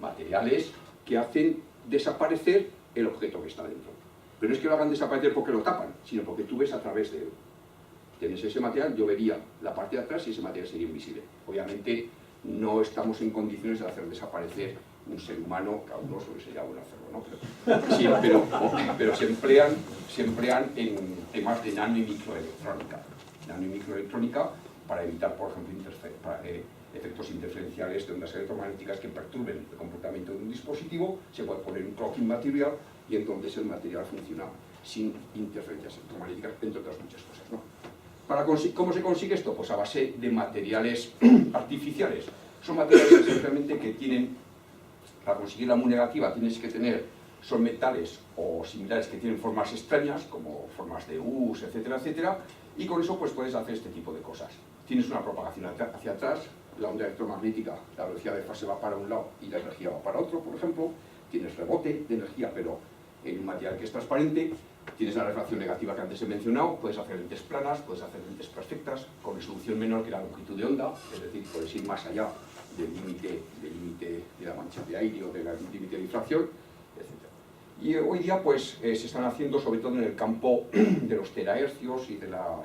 Materiales que hacen desaparecer el objeto que está dentro. Pero no es que lo hagan desaparecer porque lo tapan, sino porque tú ves a través de él. Tienes ese material, yo vería la parte de atrás y ese material sería invisible. Obviamente no estamos en condiciones de hacer desaparecer un ser humano, cada uno solo sería un enfermo, ¿no? Sí, pero se emplean en temas de nano y microelectrónica. Nano y microelectrónica para evitar, por ejemplo, efectos interferenciales de ondas electromagnéticas que perturben el comportamiento de un dispositivo. Se puede poner un cloaking material y entonces el material funciona sin interferencias electromagnéticas, entre otras muchas cosas, ¿no? ¿Cómo se consigue esto? Pues a base de materiales artificiales. Son materiales esencialmente que tienen, para conseguir la mu negativa son metales o similares que tienen formas extrañas, como formas de U's, etcétera, etcétera, y con eso pues puedes hacer este tipo de cosas. Tienes una propagación hacia atrás, la onda electromagnética, la velocidad de fase va para un lado y la energía va para otro, por ejemplo. Tienes rebote de energía, pero en un material que es transparente. Tienes la refracción negativa que antes he mencionado, puedes hacer lentes planas, puedes hacer lentes perfectas, con resolución menor que la longitud de onda, es decir, puedes ir más allá del límite de la mancha de aire o del límite de difracción, etc. Y hoy día pues se están haciendo, sobre todo en el campo de los terahercios y de la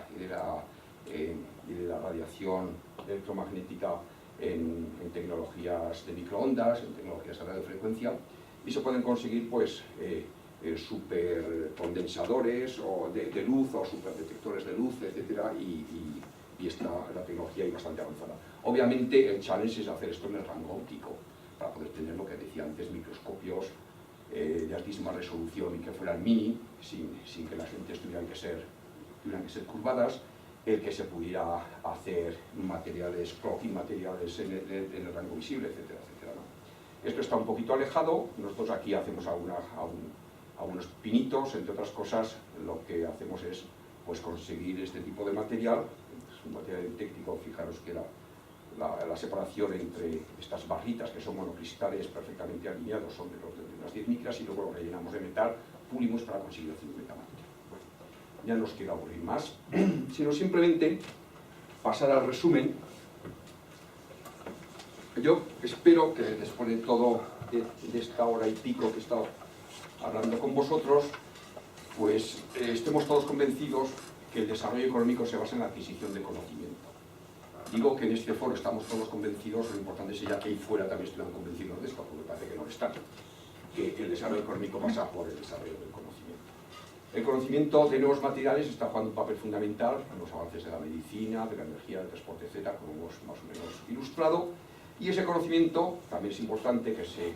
radiación electromagnética en tecnologías de microondas, en tecnologías de radiofrecuencia, y se pueden conseguir pues supercondensadores o de luz o superdetectores de luz, etcétera, y la tecnología es bastante avanzada. Obviamente el challenge es hacer esto en el rango óptico, para poder tener lo que decía antes, microscopios de altísima resolución y que fueran mini, sin que las lentes tuvieran que ser curvadas, el que se pudiera hacer materiales, cloaking materiales en el rango visible, etcétera, etcétera, ¿no? Esto está un poquito alejado. Nosotros aquí hacemos algunos pinitos, entre otras cosas. Lo que hacemos es pues conseguir este tipo de material. Es un material técnico, fijaros que la separación entre estas barritas, que son monocristales perfectamente alineados, son de unas 10 micras, y luego lo rellenamos de metal pulimos para conseguir hacer un metamaterial. Bueno, ya no os quiero aburrir más, sino simplemente pasar al resumen. Yo espero que después de todo, de esta hora y pico que he estado hablando con vosotros, pues estemos todos convencidos que el desarrollo económico se basa en la adquisición de conocimiento. Digo que en este foro estamos todos convencidos, lo importante sería que ahí fuera también estuvieran convencidos de esto, porque parece que no lo están, que el desarrollo económico pasa por el desarrollo del conocimiento. El conocimiento de nuevos materiales está jugando un papel fundamental en los avances de la medicina, de la energía, del transporte, etc., como hemos más o menos ilustrado, y ese conocimiento también es importante que se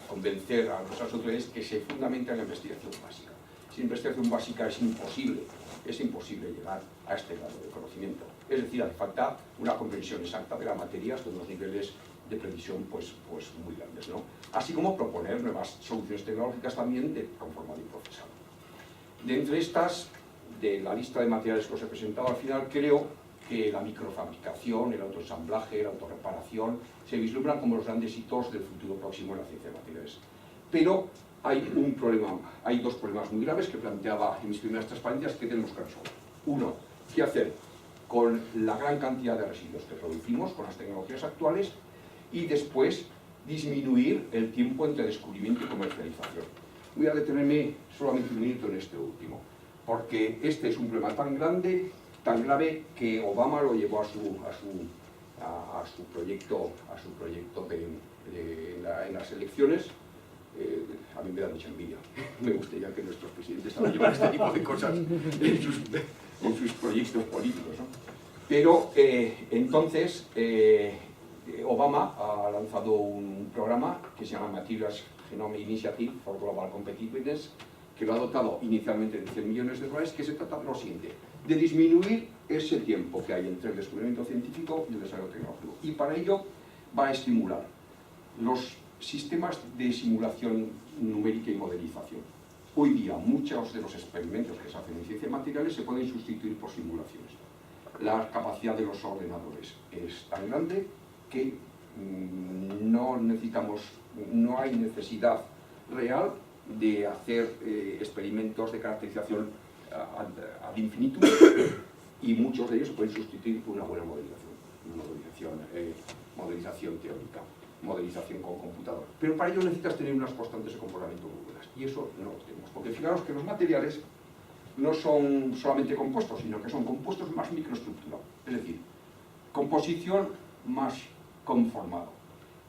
convencer a nuestras autoridades que se fundamenta en la investigación básica. Sin investigación básica es imposible llegar a este grado de conocimiento. Es decir, hace falta una comprensión exacta de la materia hasta unos niveles de previsión pues muy grandes, ¿no? Así como proponer nuevas soluciones tecnológicas también de conformado y procesado. De entre estas, de la lista de materiales que os he presentado al final, creo que la microfabricación, el autoensamblaje, la autorreparación se vislumbran como los grandes hitos del futuro próximo en la ciencia de materiales. Pero hay dos problemas muy graves que planteaba en mis primeras transparencias que tenemos que resolver. Uno, ¿qué hacer con la gran cantidad de residuos que producimos con las tecnologías actuales? Y después, disminuir el tiempo entre descubrimiento y comercialización. Voy a detenerme solamente un minuto en este último, porque este es un problema tan grande, tan grave, que Obama lo llevó a su proyecto en las elecciones. A mí me da mucha envidia. Me gustaría que nuestros presidentes también llevaran este tipo de cosas en sus proyectos políticos, ¿no? Pero entonces Obama ha lanzado un programa que se llama Materials Genome Initiative for Global Competitiveness, que lo ha dotado inicialmente de 100 millones de dólares, que se trata de lo siguiente: de disminuir ese tiempo que hay entre el descubrimiento científico y el desarrollo tecnológico. Y para ello va a estimular los sistemas de simulación numérica y modelización. Hoy día muchos de los experimentos que se hacen en ciencia de materiales se pueden sustituir por simulaciones. La capacidad de los ordenadores es tan grande que no hay necesidad real de hacer experimentos de caracterización ad infinitum, y muchos de ellos se pueden sustituir por una buena modelización teórica, modelización con computador. Pero para ello necesitas tener unas constantes de comportamiento muy buenas, y eso no lo tenemos, porque fijaros que los materiales no son solamente compuestos, sino que son compuestos más microestructurados, es decir, composición más conformado.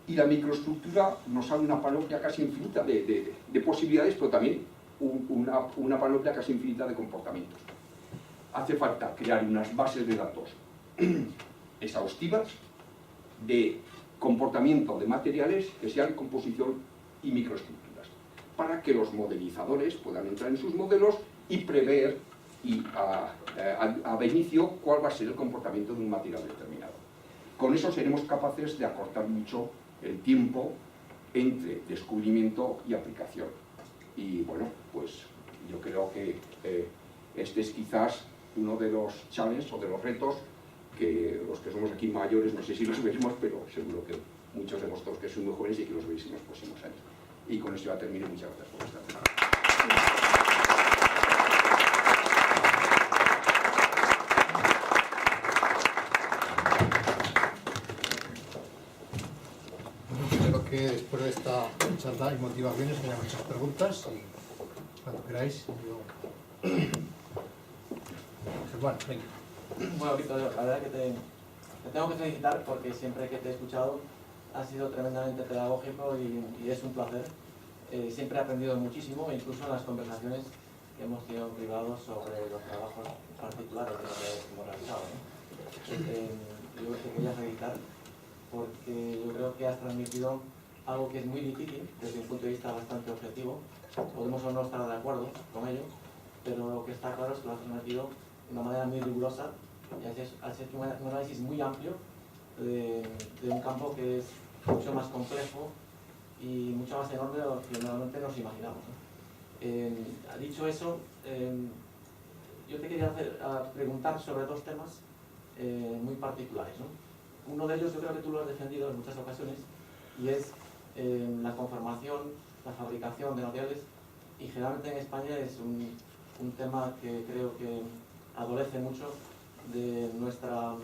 Y la microestructura nos abre una panoplia casi infinita de posibilidades, pero también una panoplia casi infinita de comportamientos. Hace falta crear unas bases de datos exhaustivas de comportamiento de materiales que sean composición y microestructuras, para que los modelizadores puedan entrar en sus modelos y prever y a inicio cuál va a ser el comportamiento de un material determinado. Con eso seremos capaces de acortar mucho el tiempo entre descubrimiento y aplicación. Y bueno, pues yo creo que este es quizás uno de los challenges o de los retos que los que somos aquí mayores, no sé si los veremos, pero seguro que muchos de vosotros que sois muy jóvenes y que los veis en los próximos años. Y con esto ya termino. Muchas gracias por esta atención. Espero que después de esta charla y motivaciones haya muchas preguntas, y cuando queráis, Bueno, venga. Bueno, Víctor, la verdad que te tengo que felicitar, porque siempre que te he escuchado has sido tremendamente pedagógico y es un placer. Siempre he aprendido muchísimo, incluso en las conversaciones que hemos tenido privados sobre los trabajos particulares que hemos realizado, ¿no? Yo te quería felicitar porque yo creo que has transmitido algo que es muy difícil desde un punto de vista bastante objetivo. Podemos o no estar de acuerdo con ello, pero lo que está claro es que lo has transmitido de una manera muy rigurosa y has hecho un análisis muy amplio de un campo que es mucho más complejo y mucho más enorme de lo que normalmente nos imaginamos, ¿no? Dicho eso, yo te quería preguntar sobre dos temas muy particulares, ¿no? Uno de ellos yo creo que tú lo has defendido en muchas ocasiones, y es la conformación, la fabricación de materiales y generalmente en España es un tema que creo que adolece mucho de nuestra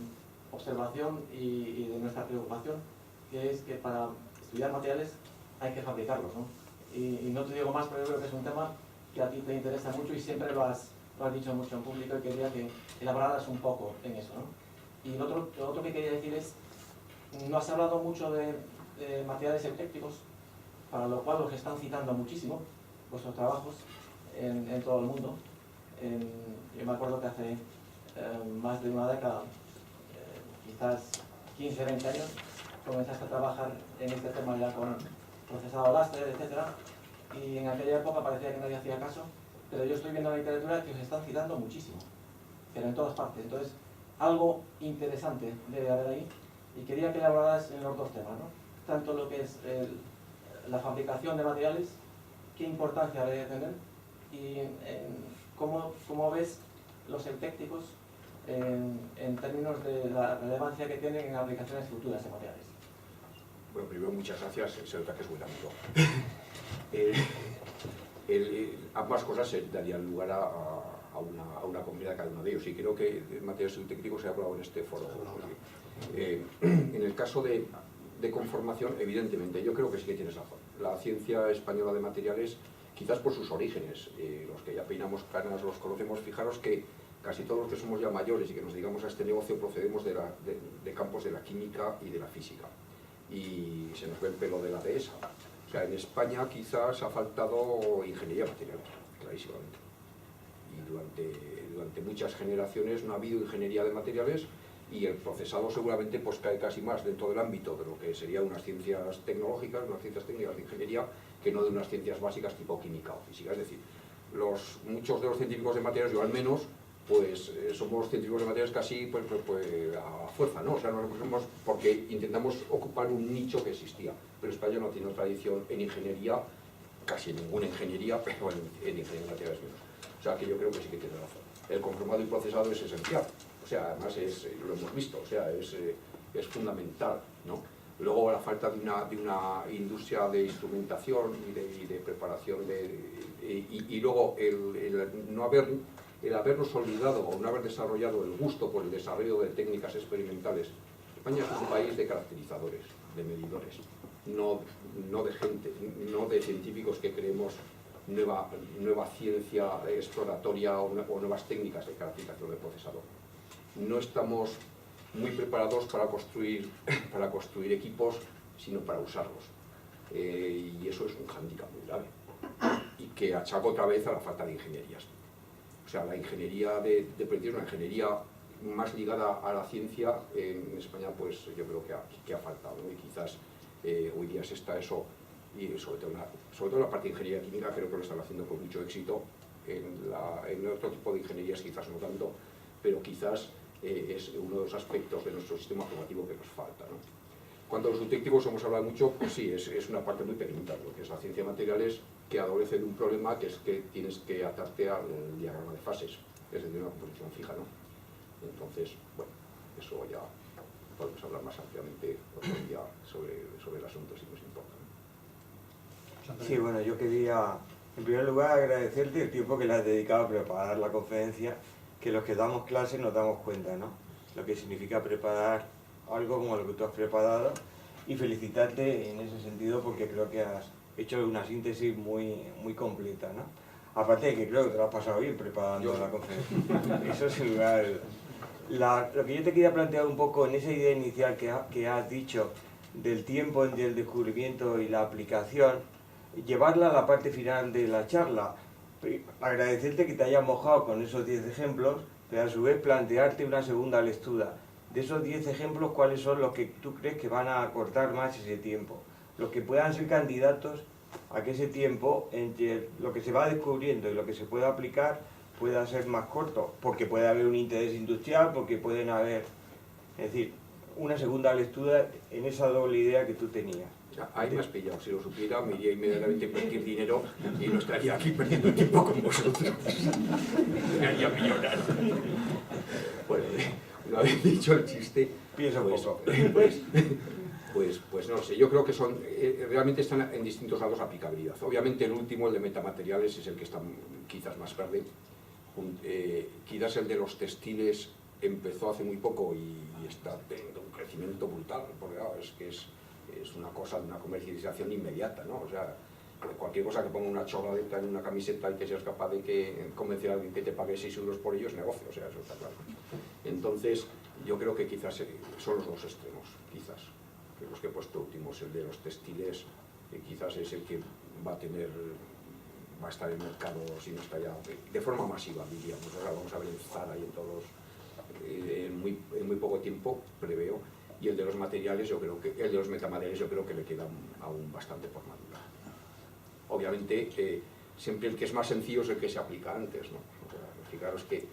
observación y de nuestra preocupación, que es que para estudiar materiales hay que fabricarlos, ¿no? Y no te digo más, pero yo creo que es un tema que a ti te interesa mucho y siempre lo has dicho mucho en público, y quería que elaboraras un poco en eso, ¿no? Y lo otro que quería decir es, no has hablado mucho de materiales eplécticos, para lo cual los están citando muchísimo, vuestros trabajos, en todo el mundo. Yo me acuerdo que hace más de una década, quizás 15, 20 años, comenzaste a trabajar en este tema ya con procesado láser, etc. Y en aquella época parecía que nadie hacía caso, pero yo estoy viendo en la literatura que os están citando muchísimo, pero en todas partes. Entonces, algo interesante debe haber ahí, y quería que elaboraras en los dos temas, ¿no? Tanto lo que es la fabricación de materiales, qué importancia debe tener, y cómo ves los eplécticos en términos de la relevancia que tienen en aplicaciones futuras de materiales. Bueno, primero muchas gracias, se nota que es buen amigo. Ambas cosas darían lugar a una comida de cada uno de ellos, y creo que de materiales eplécticos se ha hablado en este foro. En el caso de conformación, evidentemente, yo creo que sí que tienes razón. La ciencia española de materiales, quizás por sus orígenes, los que ya peinamos canas los conocemos, fijaros que casi todos los que somos ya mayores y que nos dedicamos a este negocio procedemos de campos de la química y de la física. Y se nos ve el pelo de la dehesa. O sea, en España quizás ha faltado ingeniería material, clarísimamente. Y durante muchas generaciones no ha habido ingeniería de materiales, y el procesado seguramente pues cae casi más dentro del ámbito de lo que serían unas ciencias tecnológicas, unas ciencias técnicas de ingeniería, que no de unas ciencias básicas tipo química o física. Es decir, muchos de los científicos de materiales, yo al menos, pues somos científicos de materiales casi pues, a fuerza, ¿no? O sea, nos recogemos porque intentamos ocupar un nicho que existía. Pero España no tiene tradición en ingeniería, casi ninguna ingeniería, pero en ingeniería de materiales menos. O sea, que yo creo que sí que tiene razón. El conformado y procesado es esencial. O sea, además lo hemos visto, o sea, es fundamental, ¿no? Luego la falta de una industria de instrumentación y de preparación, y luego el habernos olvidado o no haber desarrollado el gusto por el desarrollo de técnicas experimentales. España es un país de caracterizadores, de medidores, no de gente, no de científicos que creemos nueva ciencia exploratoria o nuevas técnicas de caracterización del procesador. No estamos muy preparados para construir equipos, sino para usarlos. Y eso es un hándicap muy grave, y que achaco otra vez a la falta de ingenierías. O sea, la ingeniería de precisión, una ingeniería más ligada a la ciencia, en España pues yo creo que ha faltado, ¿no? Y quizás hoy día se está eso, y sobre todo la parte de ingeniería química creo que lo están haciendo con mucho éxito. En otro tipo de ingenierías quizás no tanto, pero quizás es uno de los aspectos de nuestro sistema formativo que nos falta, ¿no? Cuando los detectivos hemos hablado mucho, pues sí, es una parte muy pequeñita de lo que es la ciencia de materiales, que adolece de un problema, que es que tienes que atarte al diagrama de fases, es decir, una composición fija, ¿no? Entonces, bueno, eso ya podemos hablar más ampliamente otro día sobre el asunto, si nos importa, ¿no? Sí, bueno, yo quería, en primer lugar, agradecerte el tiempo que le has dedicado a preparar la conferencia, que los que damos clases nos damos cuenta, ¿no? Lo que significa preparar algo como lo que tú has preparado, y felicitarte en ese sentido porque creo que has hecho una síntesis muy completa, ¿no? Aparte de que creo que te lo has pasado bien preparando la conferencia. Eso sin lugar. Lo que yo te quería plantear un poco en esa idea inicial que has dicho del tiempo entre el descubrimiento y la aplicación, llevarla a la parte final de la charla. Agradecerte que te hayas mojado con esos 10 ejemplos, pero a su vez plantearte una segunda lectura. De esos 10 ejemplos, ¿cuáles son los que tú crees que van a acortar más ese tiempo? Los que puedan ser candidatos a que ese tiempo entre lo que se va descubriendo y lo que se pueda aplicar pueda ser más corto, porque puede haber un interés industrial, porque pueden haber, es decir, una segunda lectura en esa doble idea que tú tenías. Ahí me has pillado. Si lo supiera, me iría inmediatamente a invertir dinero y no estaría aquí perdiendo tiempo con vosotros. Me haría millonario. Bueno, una vez dicho el chiste, piensa un poco. Pues no lo sé, yo creo que son, realmente están en distintos grados de aplicabilidad. Obviamente el último, el de metamateriales, es el que está quizás más verde. Quizás el de los textiles empezó hace muy poco y está teniendo un crecimiento brutal, porque claro, es que es una cosa de una comercialización inmediata, ¿no? O sea, cualquier cosa que ponga una chorradeta en una camiseta y que seas capaz de convencer a alguien que te pague 6 euros por ello es negocio, o sea, eso está claro. Entonces, yo creo que quizás son los dos extremos, quizás. Que los que he puesto últimos, el de los textiles, quizás es el que va a estar en el mercado, si no está ya, de forma masiva, diríamos. O sea, vamos a ver en Zara y en todos, en muy poco tiempo, preveo. Y el de los materiales, el de los metamateriales, yo creo que le queda aún bastante por madurar. Obviamente, siempre el que es más sencillo es el que se aplica antes, ¿no? O sea, fijaros que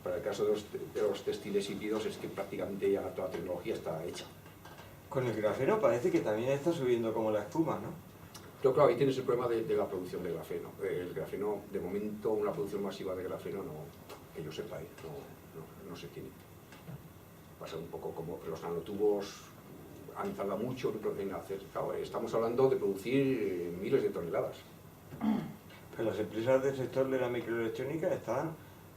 para el caso de los textiles híbridos es que prácticamente ya toda la tecnología está hecha. Con el grafeno parece que también está subiendo como la espuma, ¿no? Pero claro, ahí tienes el problema de la producción de grafeno. El grafeno, de momento, una producción masiva de grafeno, que yo sepa, no se tiene. Pasa un poco como los nanotubos han tardado mucho en hacer. Claro, estamos hablando de producir miles de toneladas. Pero las empresas del sector de la microelectrónica están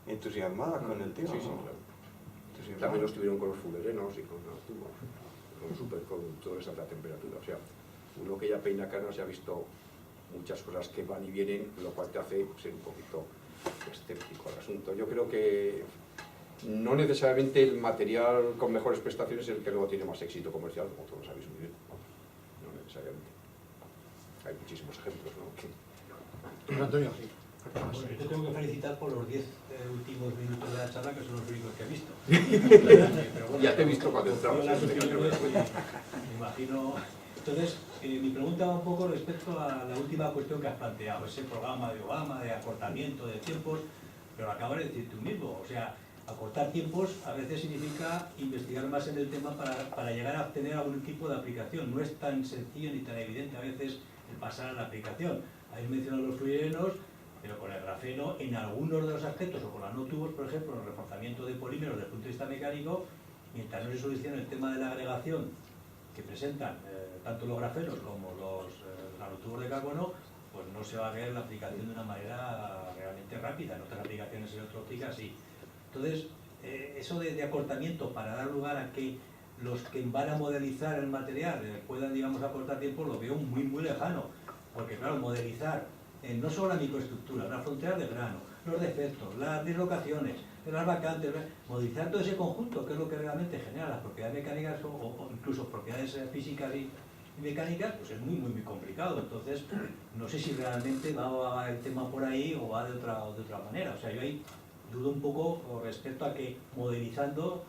entusiasmadas con el tema. Sí, claro. También lo estuvieron con los fullerenos y con los tubos, con superconductores a alta temperatura. O sea, uno que ya peina canas ya ha visto muchas cosas que van y vienen, lo cual te hace ser un poquito escéptico al asunto. Yo creo que no necesariamente el material con mejores prestaciones es el que luego tiene más éxito comercial, como todos sabéis muy bien. No necesariamente. Hay muchísimos ejemplos, ¿no? Don Antonio, sí. Bueno, yo te tengo que felicitar por los 10 últimos minutos de la charla, que son los únicos que he visto. Pero bueno, Ya te he visto cuando entrabas. las opiniones, me imagino. Entonces, mi pregunta va un poco respecto a la última cuestión que has planteado, ese programa de Obama de acortamiento de tiempos, pero lo acabas de decir tú mismo. O sea, acortar tiempos a veces significa investigar más en el tema para llegar a obtener algún tipo de aplicación. No es tan sencillo ni tan evidente a veces el pasar a la aplicación. Habéis mencionado los fullerenos, pero con el grafeno, en algunos de los aspectos, o con las nanotubos, por ejemplo, el reforzamiento de polímeros desde el punto de vista mecánico, mientras no se solucione el tema de la agregación que presentan tanto los grafenos como los nanotubos de carbono, pues no se va a ver la aplicación de una manera realmente rápida. En otras aplicaciones electrónicas sí. Entonces, eso de acortamiento para dar lugar a que los que van a modelizar el material puedan, digamos, acortar tiempo, lo veo muy, muy lejano. Porque, claro, modelizar no solo la microestructura, las fronteras de grano, los defectos, las dislocaciones, las vacantes, modelizar todo ese conjunto, que es lo que realmente genera las propiedades mecánicas o incluso propiedades físicas y mecánicas, pues es muy, muy, muy complicado. Entonces, no sé si realmente va el tema por ahí o va de otra manera. O sea, yo ahí dudo un poco respecto a que modelizando,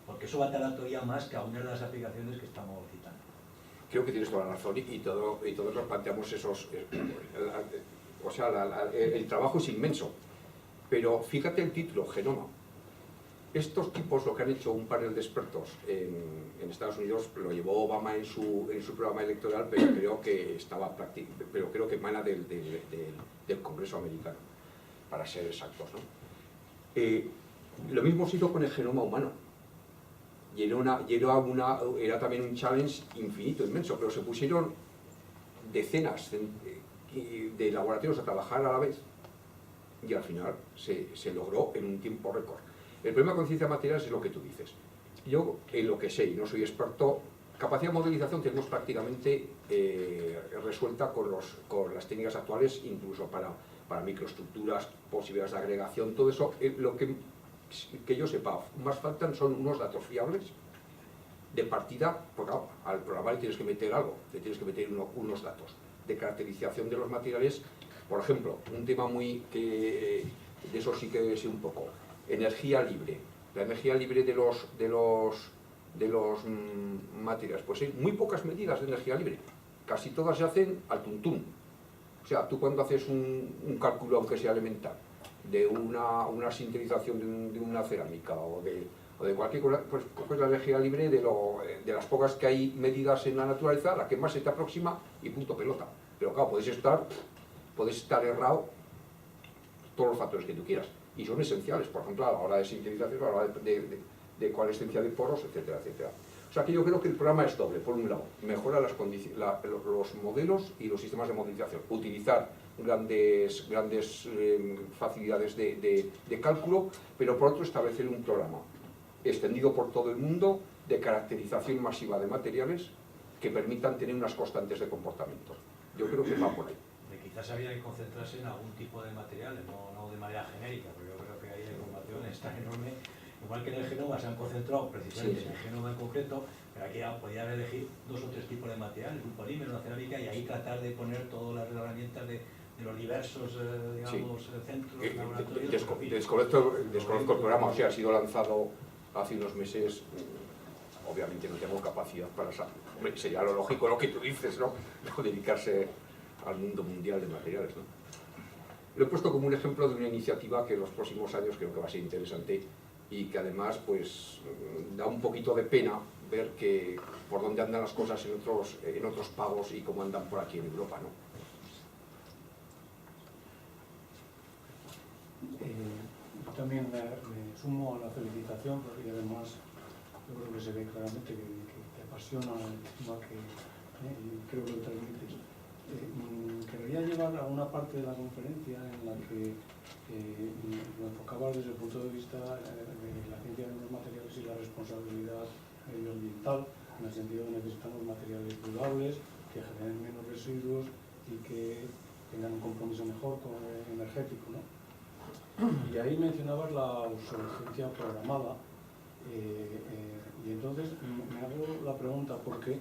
porque eso va a tardar todavía más que algunas de las aplicaciones que estamos citando. Creo que tienes toda la razón y todos nos planteamos esos... o sea, el trabajo es inmenso, pero fíjate el título, genoma. Estos tipos, lo que han hecho un panel de expertos en Estados Unidos, lo llevó Obama en su programa electoral, pero creo que emana del Congreso americano, para ser exactos, ¿no? Lo mismo se hizo con el genoma humano. Y era también un challenge infinito, inmenso, pero se pusieron decenas de laboratorios a trabajar a la vez y al final se logró en un tiempo récord. El problema con ciencia material es lo que tú dices. Yo, en lo que sé, y no soy experto, capacidad de modelización tenemos prácticamente resuelta con las técnicas actuales, incluso para microestructuras, posibilidades de agregación, todo eso. Lo que yo sepa, más faltan son unos datos fiables de partida, porque claro, al programa le tienes que meter algo, le tienes que meter unos datos de caracterización de los materiales. Por ejemplo, un tema de eso sí que sé un poco, energía libre. La energía libre de los materiales, pues hay muy pocas medidas de energía libre, casi todas se hacen al tuntún. O sea, tú cuando haces un cálculo, aunque sea elemental, de una sintetización de una cerámica o de cualquier cosa, pues coges la energía libre de las pocas que hay medidas en la naturaleza, la que más se te aproxima y punto pelota. Pero claro, puedes estar errado todos los factores que tú quieras y son esenciales, por ejemplo, a la hora de sintetización, a la hora de coalescencia de poros, etcétera, etcétera. O sea que yo creo que el programa es doble. Por un lado, mejora los modelos y los sistemas de modelización. Utilizar grandes facilidades de cálculo, pero por otro establecer un programa extendido por todo el mundo de caracterización masiva de materiales que permitan tener unas constantes de comportamiento. Yo creo que va por ahí. Quizás habría que concentrarse en algún tipo de materiales, no de manera genérica, porque yo creo que ahí la información está enorme. Igual que en el genoma se han concentrado precisamente en el genoma en concreto, pero aquí podría elegir 2 o 3 tipos de materiales, un polímero, una cerámica, y ahí tratar de poner todas las herramientas de los diversos, digamos, centros, laboratorios. Desconozco el programa, o sea, ha sido lanzado hace unos meses. Obviamente no tengo capacidad para saber. Sería lo lógico lo que tú dices, ¿no? Dedicarse al mundo mundial de materiales, ¿no? Lo he puesto como un ejemplo de una iniciativa que en los próximos años creo que va a ser interesante y que además pues da un poquito de pena ver que por dónde andan las cosas en otros pagos y cómo andan por aquí en Europa, ¿no? Yo también me sumo a la felicitación porque además yo creo que se ve claramente que te apasiona el tema y creo que lo transmites. Quería llevar a una parte de la conferencia en la que lo enfocabas desde el punto de vista de la ciencia de los materiales y la responsabilidad medioambiental, en el sentido de que necesitamos materiales durables, que generen menos residuos y que tengan un compromiso mejor con el energético, ¿no? Y ahí mencionabas la obsolescencia programada. Y entonces me hago la pregunta por qué,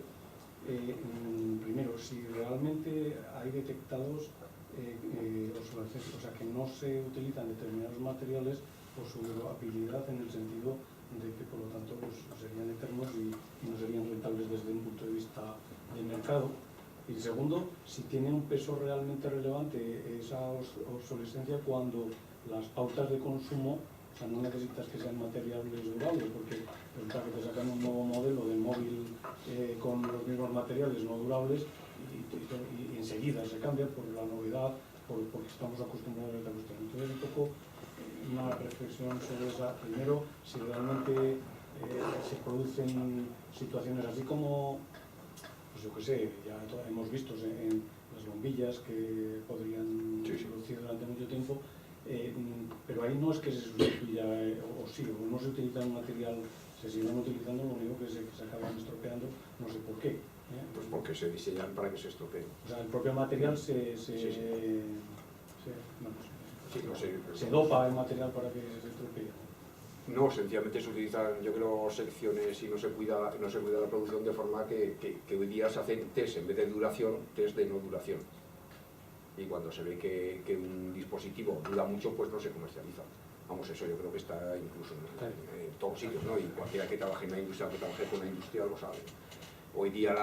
primero, si realmente hay detectados obsolescencia, o sea, que no se utilizan determinados materiales por su durabilidad en el sentido de que por lo tanto pues, serían eternos y no serían rentables desde un punto de vista del mercado. Y segundo, si tiene un peso realmente relevante esa obsolescencia cuando las pautas de consumo, o sea, no necesitas que sean materiales durables, porque resulta que te sacan un nuevo modelo de móvil con los mismos materiales no durables y enseguida se cambia por la novedad, porque estamos acostumbrados a esta cuestión. Entonces, un poco una reflexión sobre esa. Primero, si realmente se producen situaciones así como, pues yo qué sé, ya hemos visto en las bombillas que podrían producir durante mucho tiempo. Pero ahí no es que se sustituya o sí, o no se utiliza un material, se siguen utilizando, lo único que se acaban estropeando, no sé por qué. Pues porque se diseñan para que se estropeen. O sea, el propio material se dopa el material para que se estropee. No, sencillamente se utilizan, yo creo, secciones y no se cuida la producción de forma que hoy día se hacen test en vez de duración, test de no duración. Y cuando se ve que un dispositivo dura mucho, pues no se comercializa. Vamos, eso yo creo que está incluso en todos sitios, ¿no? Y cualquiera que trabaje en una industria, que trabaje con una industria, lo sabe. Hoy día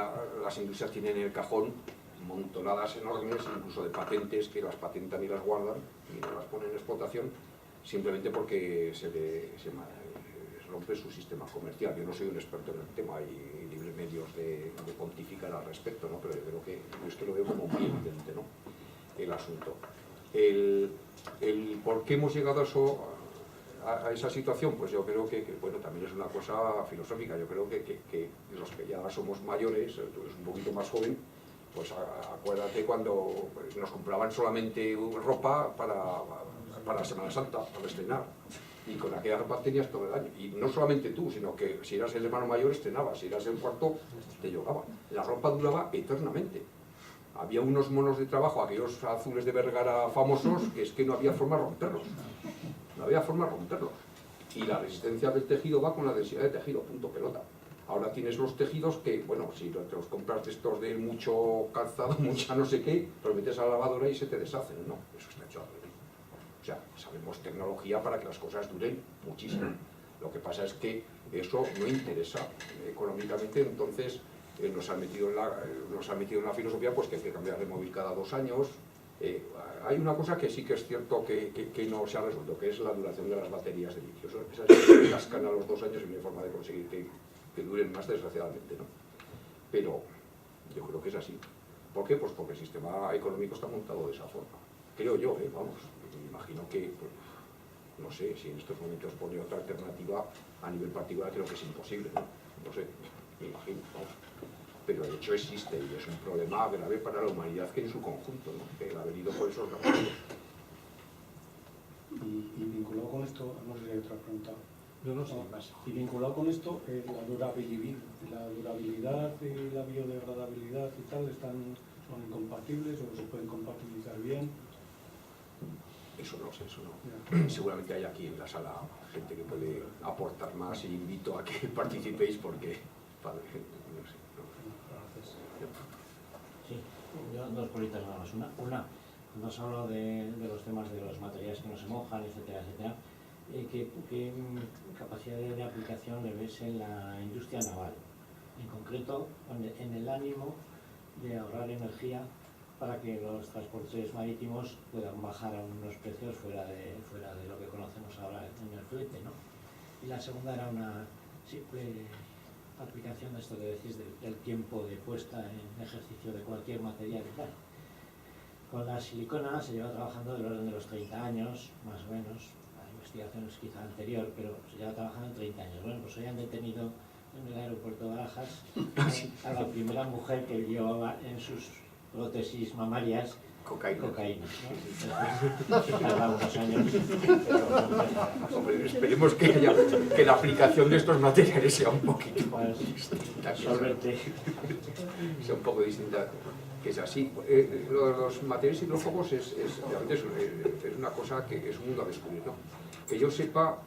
las industrias tienen en el cajón montonadas enormes, incluso de patentes, que las patentan y las guardan y no las ponen en explotación, simplemente porque se rompe su sistema comercial. Yo no soy un experto en el tema y libre medios de pontificar al respecto, ¿no? Pero yo creo que yo es que lo veo como muy evidente, ¿no? El asunto. ¿Por qué hemos llegado a esa situación? Pues yo creo que bueno, también es una cosa filosófica. Yo creo que los que ya somos mayores, tú eres un poquito más joven, pues acuérdate cuando pues, nos compraban solamente ropa para Semana Santa, para estrenar. Y con aquella ropa tenías todo el año. Y no solamente tú, sino que si eras el hermano mayor estrenabas, si eras el cuarto te llegaba. La ropa duraba eternamente. Había unos monos de trabajo, aquellos azules de Vergara famosos, que es que no había forma de romperlos. No había forma de romperlos. Y la resistencia del tejido va con la densidad de tejido, punto pelota. Ahora tienes los tejidos que, bueno, si te los compras de estos de mucho calzado, mucha no sé qué, los metes a la lavadora y se te deshacen. No, eso está hecho al revés. O sea, sabemos tecnología para que las cosas duren muchísimo. Lo que pasa es que eso no interesa económicamente, entonces nos han metido en la filosofía pues que hay que cambiar de móvil cada 2 años. Hay una cosa que sí que es cierto que no se ha resuelto, que es la duración de las baterías de litio. Esas se cascan a los 2 años y no hay forma de conseguir que duren más, desgraciadamente, ¿no? Pero yo creo que es así. ¿Por qué? Pues porque el sistema económico está montado de esa forma. Creo yo, vamos, me imagino que, pues, no sé, si en estos momentos pone otra alternativa a nivel particular, creo que es imposible, ¿no? No sé. me imagino, vamos. Pero de hecho existe y es un problema grave para la humanidad que en su conjunto, ¿no? Que ha venido por esos motivos. Y vinculado con esto, no sé si hay otra pregunta. No, sí, más. Y vinculado con esto, la durabilidad y la biodegradabilidad y tal son incompatibles o se pueden compatibilizar bien. Eso no sé, eso no. Ya. Seguramente hay aquí en la sala gente que puede aportar más y invito a que participéis porque, no sé. Gracias. Sí, yo dos cositas nada más. Una, cuando has hablado de los temas de los materiales que no se mojan, etcétera, etcétera, ¿qué capacidad de aplicación le ves en la industria naval? En concreto, en el ánimo de ahorrar energía para que los transportes marítimos puedan bajar a unos precios fuera de lo que conocemos ahora en el flete, ¿no? Y la segunda era una simple aplicación de esto que decís del tiempo de puesta en ejercicio de cualquier material y tal. Con la silicona se lleva trabajando del orden de los 30 años, más o menos. La investigación es quizá anterior, pero se lleva trabajando 30 años. Bueno, pues hoy han detenido en el aeropuerto de Barajas a la primera mujer que llevaba en sus prótesis mamarias cocaína, ¿no? Entonces, tarda unos años, pero Hombre, esperemos que la aplicación de estos materiales sea un poquito pues, distinta. solvente. Sea un poco distinta, que es así. Los materiales hidrófobos realmente es una cosa que es un mundo a descubrir, ¿no? Que yo sepa,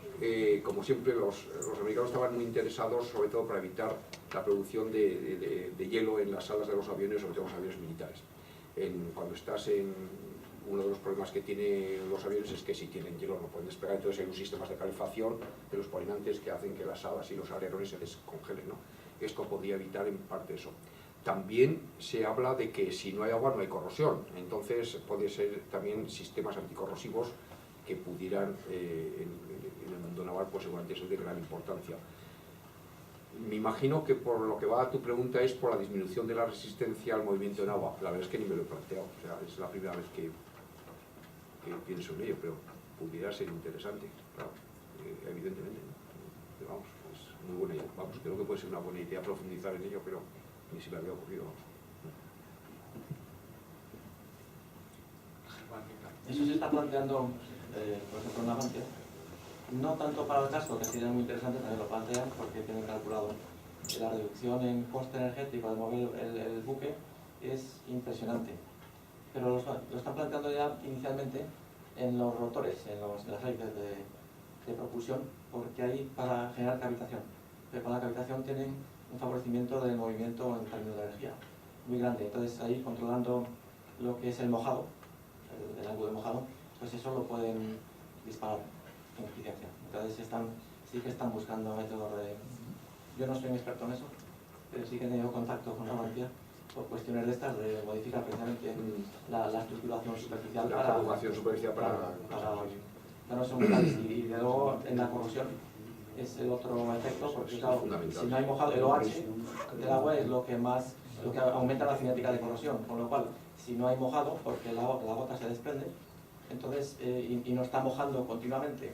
como siempre, los americanos estaban muy interesados, sobre todo para evitar la producción de hielo en las salas de los aviones, sobre todo los aviones militares. Cuando estás en uno de los problemas que tienen los aviones es que si tienen hielo no pueden despegar, entonces hay un sistema de calefacción de los polinantes que hacen que las alas y los alerones se descongelen, ¿no? Esto podría evitar en parte eso. También se habla de que si no hay agua no hay corrosión, entonces puede ser también sistemas anticorrosivos que pudieran en el mundo naval pues seguramente ser de gran importancia. Me imagino que por lo que va a tu pregunta es por la disminución de la resistencia al movimiento en agua. La verdad es que ni me lo he planteado, o sea, es la primera vez que pienso en ello, pero pudiera ser interesante, claro, evidentemente, ¿no? Pero vamos, es muy buena idea, vamos, creo que puede ser una buena idea profundizar en ello, pero ni si me había ocurrido, vamos. Eso se está planteando, por ejemplo, en Navantia. No tanto para el casco, que sería muy interesante, también lo plantean, porque tienen calculado que la reducción en coste energético de mover el buque es impresionante. Pero lo están planteando ya inicialmente en los rotores, en las hélices de propulsión, porque ahí para generar cavitación. Pero con la cavitación tienen un favorecimiento del movimiento en términos de energía muy grande. Entonces ahí controlando lo que es el mojado, el ángulo de mojado, pues eso lo pueden disparar en eficiencia. Entonces sí que están buscando métodos de... Yo no soy un experto en eso, pero sí que he tenido contacto con Navantia por cuestiones de estas, de modificar precisamente la estructuración superficial La formación superficial para no son metales. Y luego en la corrosión es el otro efecto, porque claro, si no hay mojado, el OH del agua es lo que aumenta la cinética de corrosión, con lo cual si no hay mojado, porque la gota se desprende, entonces, y no está mojando continuamente,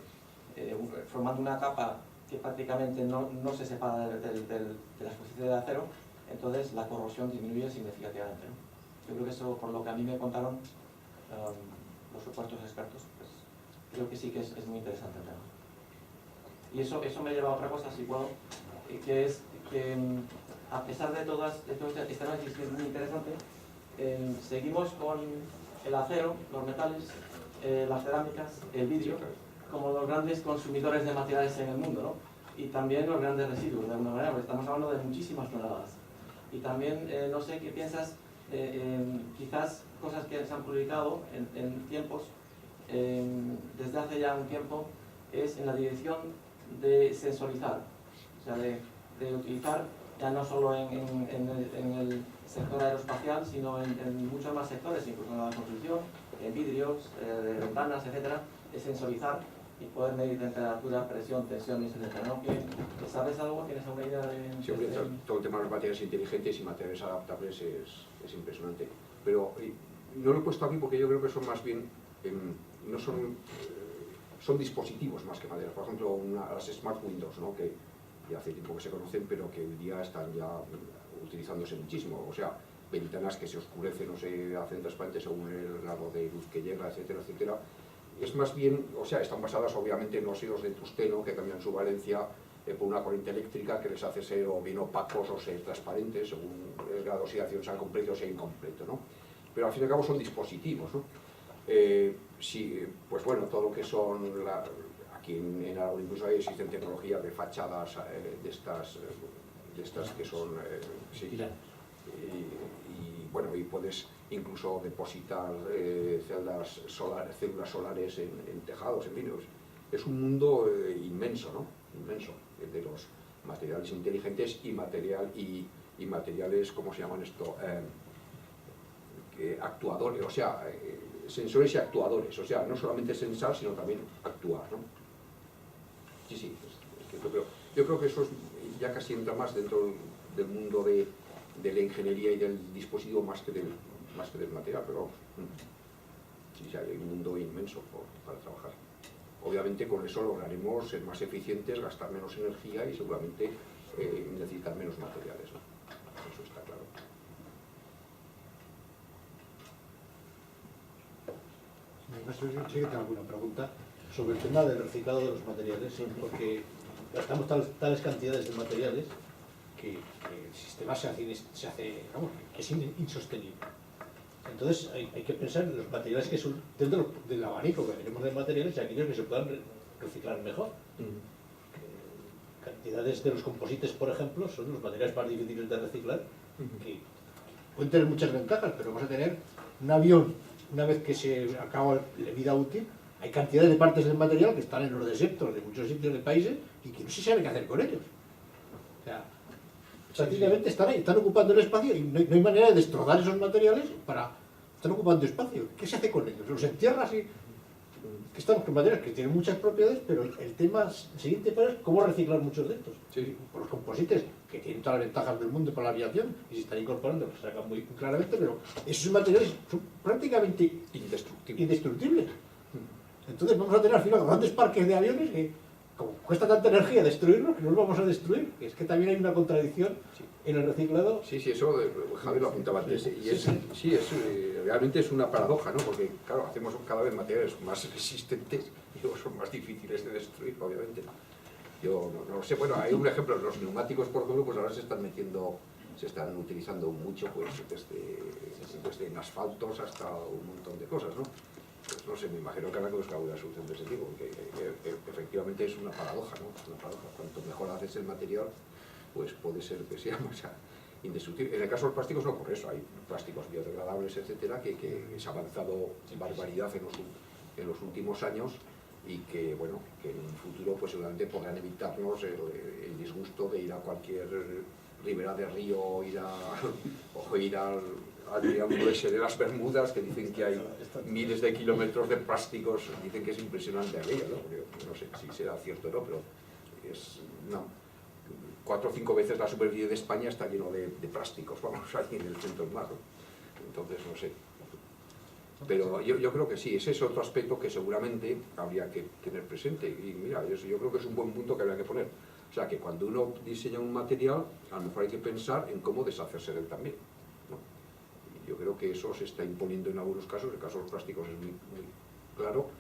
formando una capa que prácticamente no se separa de la superficie del acero, entonces la corrosión disminuye significativamente, ¿no? Yo creo que eso, por lo que a mí me contaron los supuestos expertos, pues creo que sí que es muy interesante el tema. Y eso me lleva a otra cosa, si puedo, que es que a pesar de todo este análisis que es muy interesante, seguimos con el acero, los metales, las cerámicas, el vidrio, como los grandes consumidores de materiales en el mundo, ¿no? Y también los grandes residuos, de alguna manera, porque estamos hablando de muchísimas toneladas. Y también, no sé qué piensas, quizás cosas que se han publicado en tiempos, desde hace ya un tiempo, es en la dirección de sensorizar, o sea, de utilizar ya no solo en el sector aeroespacial, sino en muchos más sectores, incluso en la construcción, en vidrios, ventanas, etcétera, de sensorizar y poder medir temperatura, presión, tensiones, etcétera, ¿no? ¿Sabes algo? ¿Tienes alguna idea de...? Siempre todo el tema de los materiales inteligentes y materiales adaptables es impresionante. Pero no lo he puesto aquí porque yo creo que son más bien, no son dispositivos más que materiales. Por ejemplo, las Smart Windows, ¿no? Que y hace tiempo que se conocen, pero que hoy día están ya utilizándose muchísimo. O sea, ventanas que se oscurecen o se hacen transparentes según el grado de luz que llega, etcétera, etcétera. Es más bien, o sea, están basadas obviamente en óxidos de tungsteno que cambian su valencia por una corriente eléctrica que les hace ser o bien opacos o ser transparentes según el grado de oxidación, sea completo o sea incompleto, ¿no? Pero al fin y al cabo son dispositivos, ¿no? Sí, pues bueno, todo lo que son, aquí en Aragón incluso existen tecnologías de fachadas de estas que son, sí, y bueno, y puedes incluso depositar células solares en tejados, en fin, es un mundo inmenso, ¿no? Inmenso, el de los materiales inteligentes y materiales, ¿cómo se llaman esto? Actuadores, o sea, sensores y actuadores, o sea, no solamente sensar, sino también actuar, ¿no? Sí, sí, yo creo que eso ya casi entra más dentro del mundo de la ingeniería y del dispositivo más que del material, pero sí, hay un mundo inmenso para trabajar. Obviamente con eso lograremos ser más eficientes, gastar menos energía y seguramente necesitar menos materiales, ¿no? Eso está claro. Sí que tengo alguna pregunta sobre el tema del reciclado de los materiales, porque gastamos tales cantidades de materiales que el sistema se hace vamos, es insostenible. Entonces hay que pensar en los materiales que son dentro del abanico que tenemos de materiales y aquellos que se puedan reciclar mejor. Cantidades de los composites, por ejemplo, son los materiales más difíciles de reciclar, que pueden tener muchas ventajas, pero vamos a tener un avión, una vez que se acaba la vida útil, hay cantidades de partes del material que están en los desiertos de muchos sitios del país y que no se sabe qué hacer con ellos. O sea, prácticamente están ahí, están ocupando el espacio y no hay manera de destrozar esos materiales están ocupando espacio. ¿Qué se hace con ellos? ¿Los entierra así? Que estamos con materiales que tienen muchas propiedades, pero el tema siguiente es cómo reciclar muchos de estos. Sí. Por los composites, que tienen todas las ventajas del mundo para la aviación, y se están incorporando, lo sacan muy claramente, pero esos materiales son prácticamente indestructibles. Entonces vamos a tener al final grandes parques de aviones que, como cuesta tanta energía destruirlos, que no los vamos a destruir. Es que también hay una contradicción en el reciclado. Sí, eso Javier lo apuntaba antes. Y realmente es una paradoja, ¿no? Porque, claro, hacemos cada vez materiales más resistentes y luego son más difíciles de destruir, obviamente. Yo no lo sé. Bueno, hay un ejemplo, los neumáticos, por ejemplo, pues ahora se están utilizando mucho, pues desde en asfaltos hasta un montón de cosas, ¿no? Pues no sé, me imagino que habrá que buscar una solución de ese tipo, porque efectivamente es una paradoja, ¿no? Es una paradoja. Cuanto mejor haces el material, pues puede ser que sea más indestructible. En el caso de los plásticos no ocurre eso, hay plásticos biodegradables, etcétera, que se ha avanzado barbaridad en los últimos años y que, bueno, que en un futuro pues seguramente podrán evitarnos el disgusto de ir a cualquier ribera de río o ir al triángulo ese de las Bermudas, que dicen que hay miles de kilómetros de plásticos, dicen que es impresionante aquello, ¿no? Yo no sé si será cierto o no, pero es 4 o 5 veces la superficie de España está lleno de plásticos, vamos, ahí en el centro del mar, ¿no? Entonces, no sé. Pero yo creo que sí, ese es otro aspecto que seguramente habría que tener presente. Y mira, yo creo que es un buen punto que habría que poner. O sea, que cuando uno diseña un material, a lo mejor hay que pensar en cómo deshacerse de él también, ¿no? Y yo creo que eso se está imponiendo en algunos casos. El caso de los plásticos es muy claro.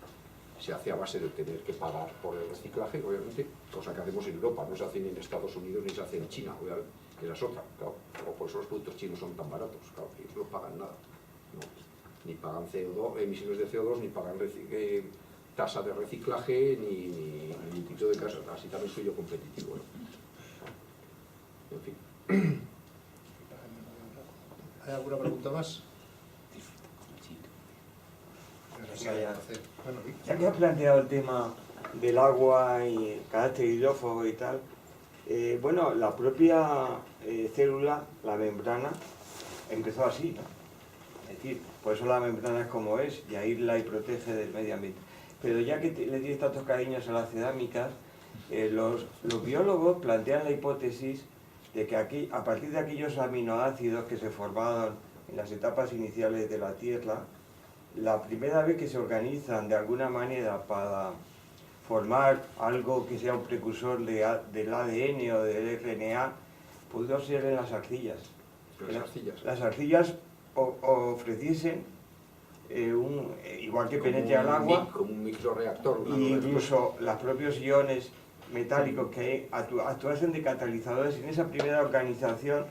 Se hace a base de tener que pagar por el reciclaje, obviamente, cosa que hacemos en Europa, no se hace ni en Estados Unidos ni se hace en China, obviamente, que esa es otra, claro. O por eso los productos chinos son tan baratos, claro, que ellos no pagan nada, no, ni pagan CO2, emisiones de CO2, ni pagan tasa de reciclaje, ni tipo de casa, así también soy yo competitivo, ¿no? En fin. ¿Hay alguna pregunta más? Ya que has planteado el tema del agua y el carácter hidrófobo y tal, bueno, la propia célula, la membrana, empezó así, ¿no? Es decir, por eso la membrana es como es y aísla y protege del medio ambiente. Pero ya que le tienes tantos cariños a las cerámicas, los biólogos plantean la hipótesis de que aquí, a partir de aquellos aminoácidos que se formaron en las etapas iniciales de la Tierra, la primera vez que se organizan de alguna manera formar algo que sea un precursor del ADN o del RNA, pudo ser en las arcillas. Las arcillas ofreciesen, igual que penetra el agua, como un microreactor. e incluso los propios iones metálicos que hay actuasen de catalizadores en esa primera organización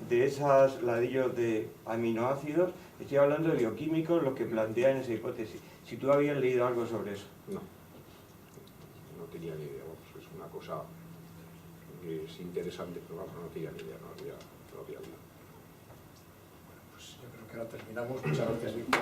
de esos ladrillos de aminoácidos. Estoy hablando de bioquímicos, los que plantean esa hipótesis. Si tú habías leído algo sobre eso. No tenía ni idea. Es una cosa que es interesante, pero vamos, no tenía ni idea, no había habido. Pues yo creo que ahora terminamos. Muchas gracias, Víctor.